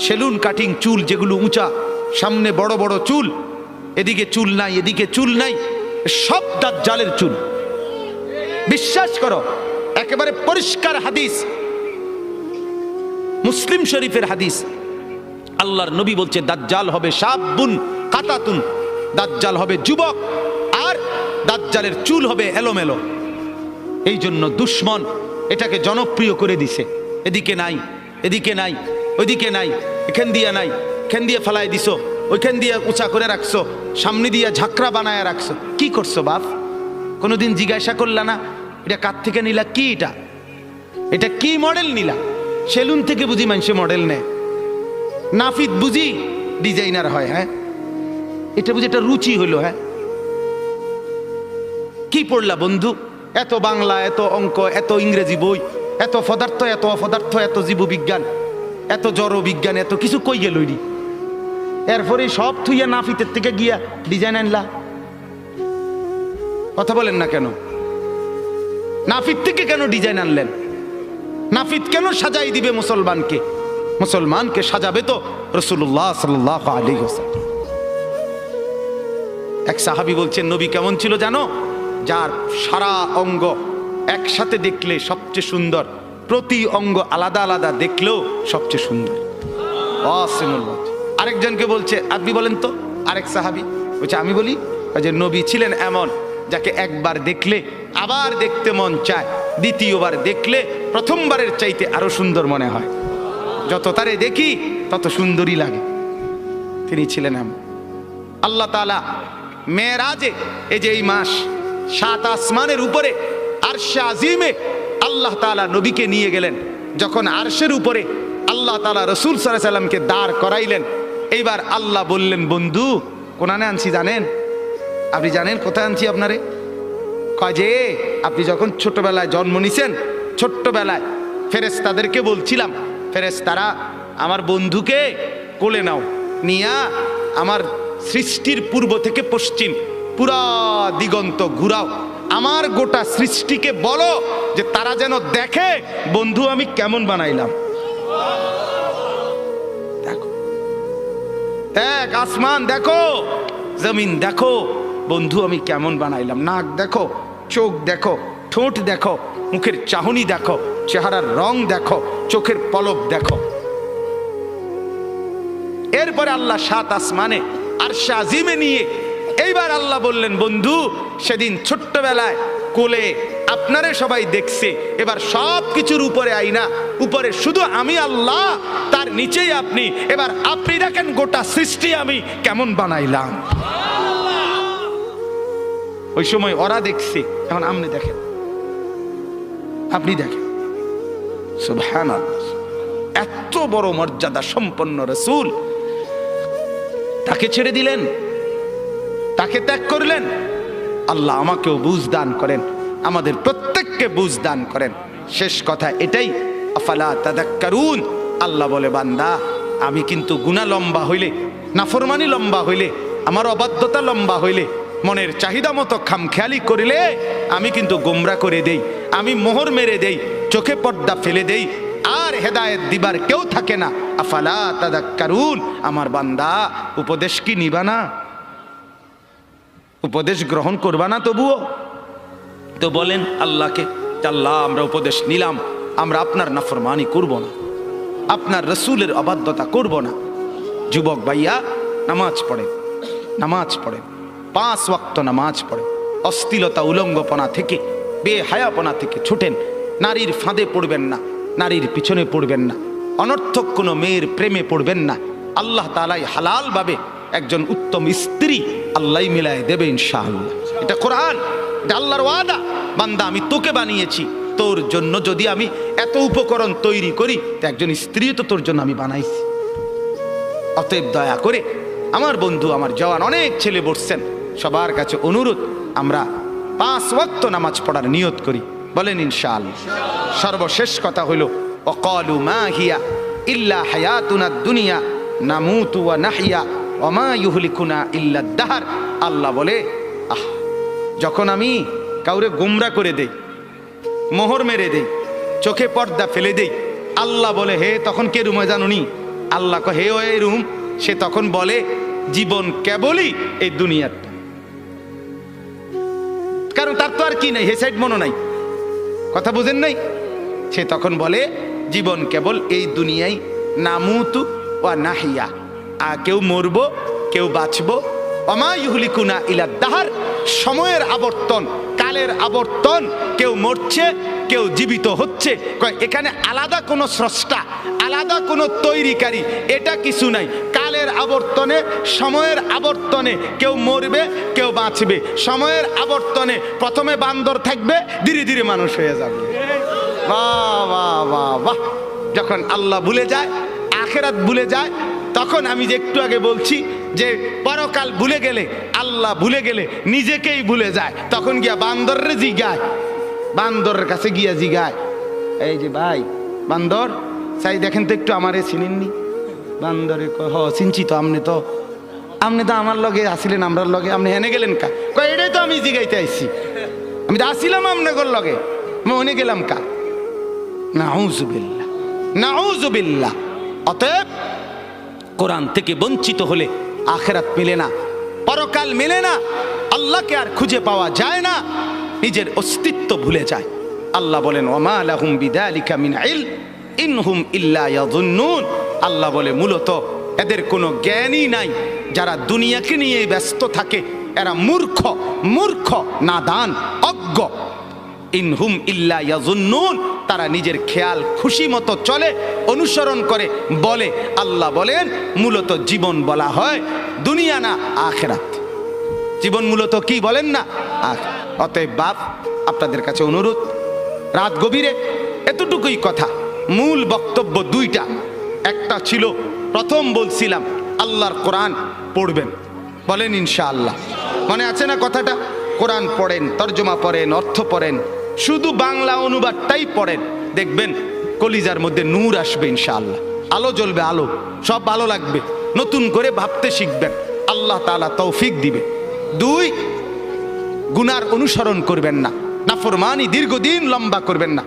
সেলুন কাটিং চুল যেগুলো উঁচা, সামনে বড় বড় চুল, এদিকে চুল নাই এদিকে চুল নাই, সব দাজ্জালের চুল। বিশ্বাস করো, একেবারে পরিষ্কার হাদিস, মুসলিম শরীফের হাদিস। আল্লাহর নবী বলছে দাজ্জাল হবে শাবুন কাতাতুন, দাজ্জাল হবে যুবক, আর দাজ্জালের চুল হবে এলোমেলো। এই জন্য দুশ্মন এটাকে জনপ্রিয় করে দিছে। এদিকে নাই এদিকে নাই, ওইদিকে নাই, এখান দিয়ে নাই, এখান দিয়ে ফেলাই দিছো, ওইখান দিয়ে উঁচা করে রাখছো, সামনে দিয়ে ঝাঁকড়া বানায় রাখছো। কি করছো বাপ? কোনোদিন জিজ্ঞাসা করলা না এটা কার থেকে নিলা? কি এটা? এটা কি মডেল নিলা? সেলুন থেকে বুঝি মানুষে মডেল নেয়, নাফিদ বুঝি ডিজাইনার হয়। হ্যাঁ, এটা বুঝি একটা রুচি হইলো। হ্যাঁ, কি পড়লা বন্ধু? এত বাংলা, এত অঙ্ক, এত ইংরেজি বই, এত পদার্থ, এত অপদার্থ, এত জীববিজ্ঞান, এত জড় বিজ্ঞান, এত কিছু কই গেল? এরপরে সব থুইয়া নাফিতের থেকে গিয়া ডিজাইন আনলা। কথা বলেন না কেন? নাফিত থেকে কেন ডিজাইন আনলেন? নাফিত কেন সাজাই দিবে মুসলমানকে? মুসলমানকে সাজাবে তো রাসূলুল্লাহ সাল্লাল্লাহু আলাইহি ওয়াসাল্লাম। এক সাহাবী বলছেন নবী কেমন ছিল জানো? যার সারা অঙ্গ একসাথে দেখলে সবচেয়ে সুন্দর, প্রতি অঙ্গ আলাদা আলাদা দেখলেও সবচেয়ে সুন্দর। অসীমুল্লাহ। আরেকজনকে বলছে, আপনি বলেন তো, আরেক সাহাবী বলছে, আমি বলি যে নবী ছিলেন এমন যাকে একবার দেখলে আবার দেখতে মন চায়, দ্বিতীয়বার দেখলে প্রথমবারের চাইতে আরো সুন্দর মনে হয়, যত তারে দেখি তত সুন্দরই লাগে। তিনি ছিলেন এমন। আল্লাহ তাআলা মেরাজে, এই যে এই মাস, 7 আসমানের উপরে আরশে আজিমে আল্লাহ তাআলা নবীকে নিয়ে গেলেন। যখন আরশের উপরে আল্লাহ তাআলা রাসূল সাল্লাল্লাহু আলাইহি সাল্লামকে দাঁড় করাইলেন, এইবার আল্লাহ বললেন, বন্ধু কোনানে আনছি জানেন? আপনি জানেন কোথায় আনছি আপনারে? কয় যে আপনি যখন ছোটবেলায় জন্ম নিছেন, ছোট্টবেলায় ফেরেশতাদেরকে বলছিলাম, ফেরেশতারা আমার বন্ধুকে কোলে নাও, নিয়া আমার সৃষ্টির পূর্ব থেকে পশ্চিম পুরা দিগন্ত ঘুরাও, আমার গোটা সৃষ্টিকে বলো যে তারা যেন দেখে বন্ধু আমি কেমন বানাইলাম। দেখো, এক আসমান দেখো, জমিন দেখো, বন্ধু আমি কেমন বানাইলাম। নাক দেখো, চোখ দেখো, ঠোঁট দেখো, মুখের চাহনি দেখো, চেহারার রং দেখো, চোখের পলক দেখো। এরপরে আল্লাহ 7 আসমানে আরশে আজিমে নিয়ে এইবার আল্লাহ বললেন, বন্ধু সেদিন ছোট্টবেলায় কোলে আপনারে সবাই দেখছে, এবার সব কিছুর উপরে আইনা, উপরে শুধু আমি আল্লাহ, তার নিচেই আপনি, এবার আপনি দেখেন গোটা সৃষ্টি আমি কেমন বানাইলাম। ওই সময় ওরা দেখছে, এখন আপনি দেখেন, আপনি দেখেন। সুবহানাল্লাহ। এত বড় মর্যাদা সম্পন্ন রাসূল, তাকে ছেড়ে দিলেন, তাকে ত্যাগ করলেন। আল্লাহ আমাকেও বুঝ দান করেন, আমাদের প্রত্যেককে বুঝ দান করেন। শেষ কথা এটাই, আফালা তাদাক্কারুন। আল্লাহ বলে, বান্দা আমি কিন্তু গুনাহ লম্বা হইলে, নাফরমানি লম্বা হইলে, আমার অবাধ্যতা লম্বা হইলে, মনের চাহিদা মতো খামখেয়ালি করিলে আমি কিন্তু গোমরা করে দেই, আমি মোহর মেরে দেই, চোখে পর্দা ফেলে দেই, আর হেদায়েত দিবার কেউ থাকে না। আফালা তাদাক্কারুন। আমার বান্দা উপদেশ কি নিবা না? উপদেশ গ্রহণ করবা না? তবুও তো বলেন আল্লাহকে, আল্লাহ আমরা উপদেশ নিলাম, আমরা আপনার নাফরমানি করব না, আপনার রসুলের অবাধ্যতা করব না। যুবক ভাইয়া, নামাজ পড়ে, নামাজ পড়ে, 5 ওয়াক্ত নামাজ পড়ে, অশ্লীলতা উলঙ্গপনা থেকে, বেহায়াপনা থেকে ছুটেন, নারীর ফাঁদে পড়বেন না, নারীর পিছনে পড়বেন না, অনর্থক কোনো মেয়ের প্রেমে পড়বেন না। আল্লাহ তাআলাই হালাল ভাবে একজন উত্তম স্ত্রী আল্লাহ মিলায় দেবে ইনশাআল্লাহ। এটা কোরআন, এটা আল্লাহর ওয়াদা। বান্দা আমি তোকে বানিয়েছি, তোর জন্য যদি আমি এত উপকরণ তৈরি করি, তো একজন স্ত্রী তো তোর জন্য আমি বানাইছি। অতএব দয়া করে আমার বন্ধু, আমার জওয়ান অনেক ছেলে বসছেন, সবার কাছে অনুরোধ, আমরা 5 ওয়াক্ত নামাজ পড়ার নিয়ত করি, বলেন ইনশাআল্লাহ। সর্বশেষ কথা হলো, ওয়াকালু মা হিয়া ইল্লা হায়াতুনাদ দুনিয়া নামুতু ওয়া নাহইয়া ওয়া মা ইউহলিকুনা ইল্লা দাহর। আল্লাহ বলে, যখন আমি কাউরে গোমরা করে দেই, মোহর মেরে দেই, চোখে পর্দা ফেলে দেই, আল্লাহ বলে, হে তখন কে রুমে জানুনি? আল্লাহ হে ওই রুম। সে তখন বলে, জীবন কেবলই এই দুনিয়াটা, কারণ তার তো আর কি নাই, হে সাইড মনো নাই, কথা বুঝেন নাই? সে তখন বলে, জীবন কেবল এই দুনিয়ায়, নামুতু ওয়া নাহিয়া, কেউ মরবো কেউ বাঁচবো, ওমা ইউহলিকুনা ইলা দাহর, সময়ের আবর্তন, কালের আবর্তন, কেউ মরছে কেউ জীবিত হচ্ছে। এখানে আলাদা কোনো স্রষ্টা, আলাদা কোনো তৈরিকারী, এটা কিছু নাই। কালের আবর্তনে, সময়ের আবর্তনে কেউ মরবে কেউ বাঁচবে। সময়ের আবর্তনে প্রথমে বান্দর থাকবে, ধীরে ধীরে মানুষ হয়ে যাবে। বাহ বাহ বাহ বাহ। যখন আল্লাহ ভুলে যায়, আখেরাত ভুলে যায়, তখন আমি যে একটু আগে বলছি যে পরকাল ভুলে গেলে, আল্লাহ ভুলে গেলে নিজেকেই ভুলে যায়, তখন গিয়া বান্দররে জিগায়, বান্দরের কাছে গিয়া জিগায়, এই যে ভাই বান্দর, চাই দেখেন তো একটু আমারে চিনেননি? বান্দরে কয়, হ চিনছি তো, আপনি তো আমার লগে আসিলেন, আমরার লগে, আপনি হেনে গেলেন কা? কয় এটাই তো আমি জিগাইতে আইছি, আমি তো আসিলাম আপনাদের লগে, আমি ওনে গেলাম কা? নাউযুবিল্লাহ, নাউযুবিল্লাহ। অতএব কোরআন থেকে বঞ্চিত হলে আখেরাত মিলে না, পরকাল মিলে না, আল্লাহকে আর খুঁজে পাওয়া যায় না। নিজের অস্তিত্ব ভুলে যায়। আল্লাহ বলেন ওমা লাহুম বিযালিকা মিন ইলম ইনহুম ইল্লা ইয়াযুন্নুন। আল্লাহ বলে মূলত এদের কোনো জ্ঞানই নাই। যারা দুনিয়াকে নিয়ে ব্যস্ত থাকে এরা মূর্খ, মূর্খ, নাদান, অজ্ঞ। ইনহুম ইল্লা ইয়াযুন্নুন, তারা নিজের খেয়াল খুশি মতো চলে, অনুসরণ করে, বলে। আল্লাহ বলেন মূলত জীবন বলা হয় দুনিয়া না আখিরাত। জীবন মূলত কি বলেন না? অতএব বাপ, আপনাদের কাছে অনুরোধ, রাত গভীরে এতটুকুই কথা। মূল বক্তব্য দুইটা। একটা ছিল প্রথম বলছিলাম আল্লাহর কোরআন পড়বেন, বলেন ইনশাআল্লাহ। মনে আছে না কথাটা? কোরআন পড়েন, তর্জমা পড়েন, অর্থ পড়েন, শুধু বাংলা অনুবাদটাই পড়েন, দেখবেন কলিজার মধ্যে নূর আসবে ইনশাআল্লাহ, আলো জ্বলবে, আলো, সব ভালো লাগবে, নতুন করে ভাবতে শিখবেন, আল্লাহ তাআলা তৌফিক দিবে। দুই, গুনার অনুসরণ করবেন না, নাফরমানি দীর্ঘদিন লম্বা করবেন না,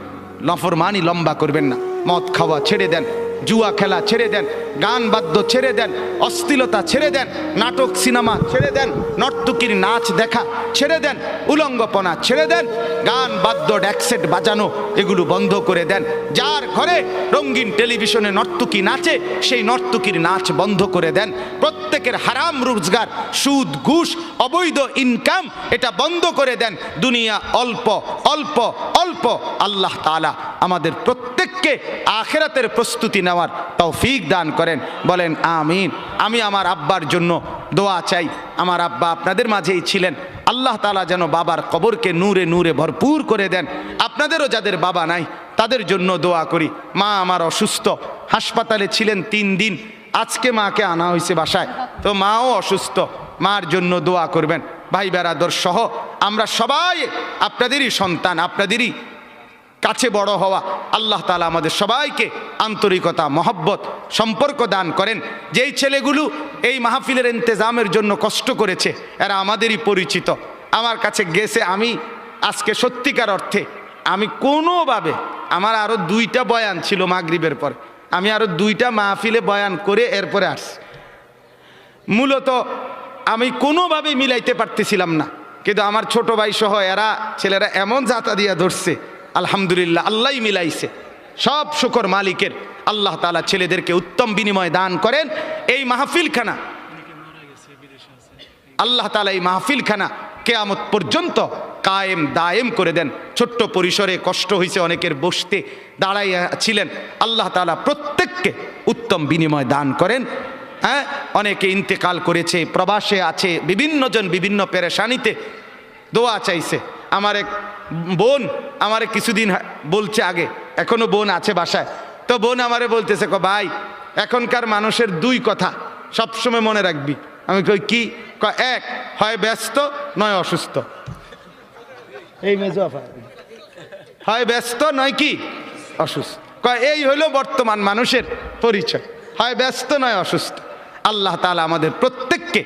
নাফরমানি লম্বা করবেন না। মদ খাওয়া ছেড়ে দেন, জুয়া খেলা ছেড়ে দেন, গান বাদ্য ছেড়ে দেন, অশ্লীলতা ছেড়ে দেন, নাটক সিনেমা ছেড়ে দেন, নর্তকীর নাচ দেখা ছেড়ে দেন, উলঙ্গপনা ছেড়ে দেন, গান বাদ্য ড্যাকসেট বাজানো এগুলো বন্ধ করে দেন। যার ঘরে রঙিন টেলিভিশনে নর্তকী নাচে সেই নর্তকীর নাচ বন্ধ করে দেন। প্রত্যেকের হারাম রোজগার, সুদ, ঘুষ, অবৈধ ইনকাম এটা বন্ধ করে দেন। দুনিয়া অল্প অল্প অল্প। আল্লাহ তাআলা আমাদের প্রত্যেককে আখিরাতের প্রস্তুতি নেওয়ার তৌফিক দান করেন, বলেন আমিন। আমি আমার আব্বার জন্য দোয়া চাই। আমার আব্বা আপনাদের মাঝেই ছিলেন, আল্লাহ তাআলা যেন বাবার কবরকে নূরে নূরে ভরপুর করে দেন। আপনাদেরও যাদের বাবা নাই তাদের জন্য দোয়া করি। মা আমার অসুস্থ, হাসপাতালে ছিলেন 3 দিন, আজকে মাকে আনা হয়েছে বাসায়, তো মাও অসুস্থ, মার জন্য দোয়া করবেন। ভাই বেরাদর সহ আমরা সবাই আপনাদেরই সন্তান, আপনাদেরই কাছে বড় হওয়া। আল্লাহ তাআলা আমাদের সবাইকে আন্তরিকতা, মহব্বত, সম্পর্ক দান করেন। যেই ছেলেগুলো এই মাহফিলের ইন্তেজামের জন্য কষ্ট করেছে এরা আমাদেরই পরিচিত, আমার কাছে গেছে। আমি আজকে সত্যিকার অর্থে আমি কোনোভাবে, আমার আরও 2টা বয়ান ছিল মাগরিবের পর, আমি আরও 2টা মাহফিলে বয়ান করে এরপরে আসছি। মূলত আমি কোনোভাবে মিলাইতে পারতেছিলাম না, কিন্তু আমার ছোট ভাই সহ এরা ছেলেরা এমন জাতা দিয়া ধরছে, আলহামদুলিল্লাহ আল্লাহই মিলাইছে। সব শুকর মালিকের। আল্লাহ তাআলা ছেলেদেরকে উত্তম বিনিময় দান করেন। এই মাহফিলখানা আল্লাহ তাআলা এই মাহফিলখানা কিয়ামত পর্যন্ত কায়েম দায়েম করে দেন। ছোট্ট পরিসরে কষ্ট হয়েছে অনেকের, বসতে দাঁড়াইয়া ছিলেন, আল্লাহ তাআলা প্রত্যেককে উত্তম বিনিময় দান করেন। হ্যাঁ, অনেকে ইন্তেকাল করেছে, প্রবাসে আছে, বিভিন্ন জন বিভিন্ন পেরেশানিতে দোয়া চাইছে। আমার এক বোন আমারে কিছুদিন বলছে, আগে এখনো বোন আছে বাসায়, তো বোন আমারে বলতেছে, ভাই এখনকার মানুষের 2 কথা সবসময় মনে রাখবি। আমি কই কি? এক, হয় ব্যস্ত নয় অসুস্থ। এই মেজোফা হয় ব্যস্ত নয় কি অসুস্থ। এই হইল বর্তমান মানুষের পরিচয়, হয় ব্যস্ত নয় অসুস্থ। আল্লাহ তাআলা আমাদের প্রত্যেককে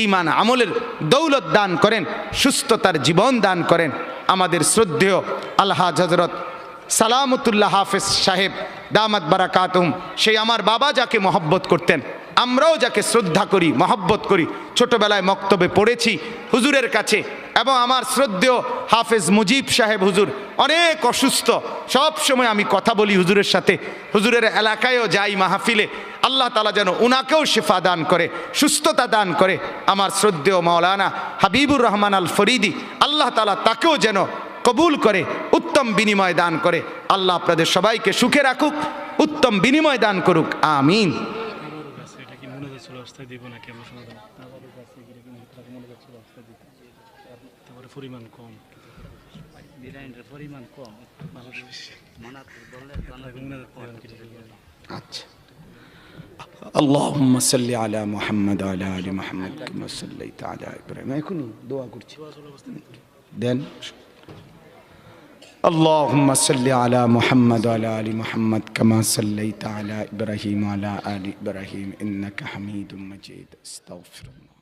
ঈমান আমলের দৌলত দান করেন, সুস্থতার জীবন দান করেন। আমাদের শ্রদ্ধেয় আলহাজ হযরত সালামতুল্লাহ হাফেজ সাহেব দামাত বারাকাতুহুম, সেই আমার বাবা যাকে মহব্বত করতেন, আমরাও যাকে শ্রদ্ধা করি, মহব্বত করি, ছোটবেলায় মক্তবে পড়েছি হুজুরের কাছে। এবং আমার শ্রদ্ধেয় হাফেজ মুজিব সাহেব হুজুর অনেক অসুস্থ, সব সময় আমি কথা বলি হুজুরের সাথে, হুজুরের এলাকায়ও যাই মাহফিলে। আল্লাহ তাআলা যেন উনাকেও শিফা দান করে, সুস্থতা দান করে। আমার শ্রদ্ধেয় মাওলানা হাবিবুর রহমান আল ফরিদি, আল্লাহ তাআলা তাকেও যেন কবুল করে, উত্তম বিনিময় দান করে। আল্লাহ আপনাদের সবাইকে সুখে রাখুক, উত্তম বিনিময় দান করুক, আমিন। পরিমাণ কম, পরিমাণ কম। আচ্ছা, اللهم صل على محمد وعلى آل محمد كما صليت على إبراهيم। এখনই দোয়া করছি দেন। اللهم صل على محمد وعلى آل محمد كما صليت على إبراهيم وعلى آل إبراهيم إنك حميد مجيد. استغفر الله.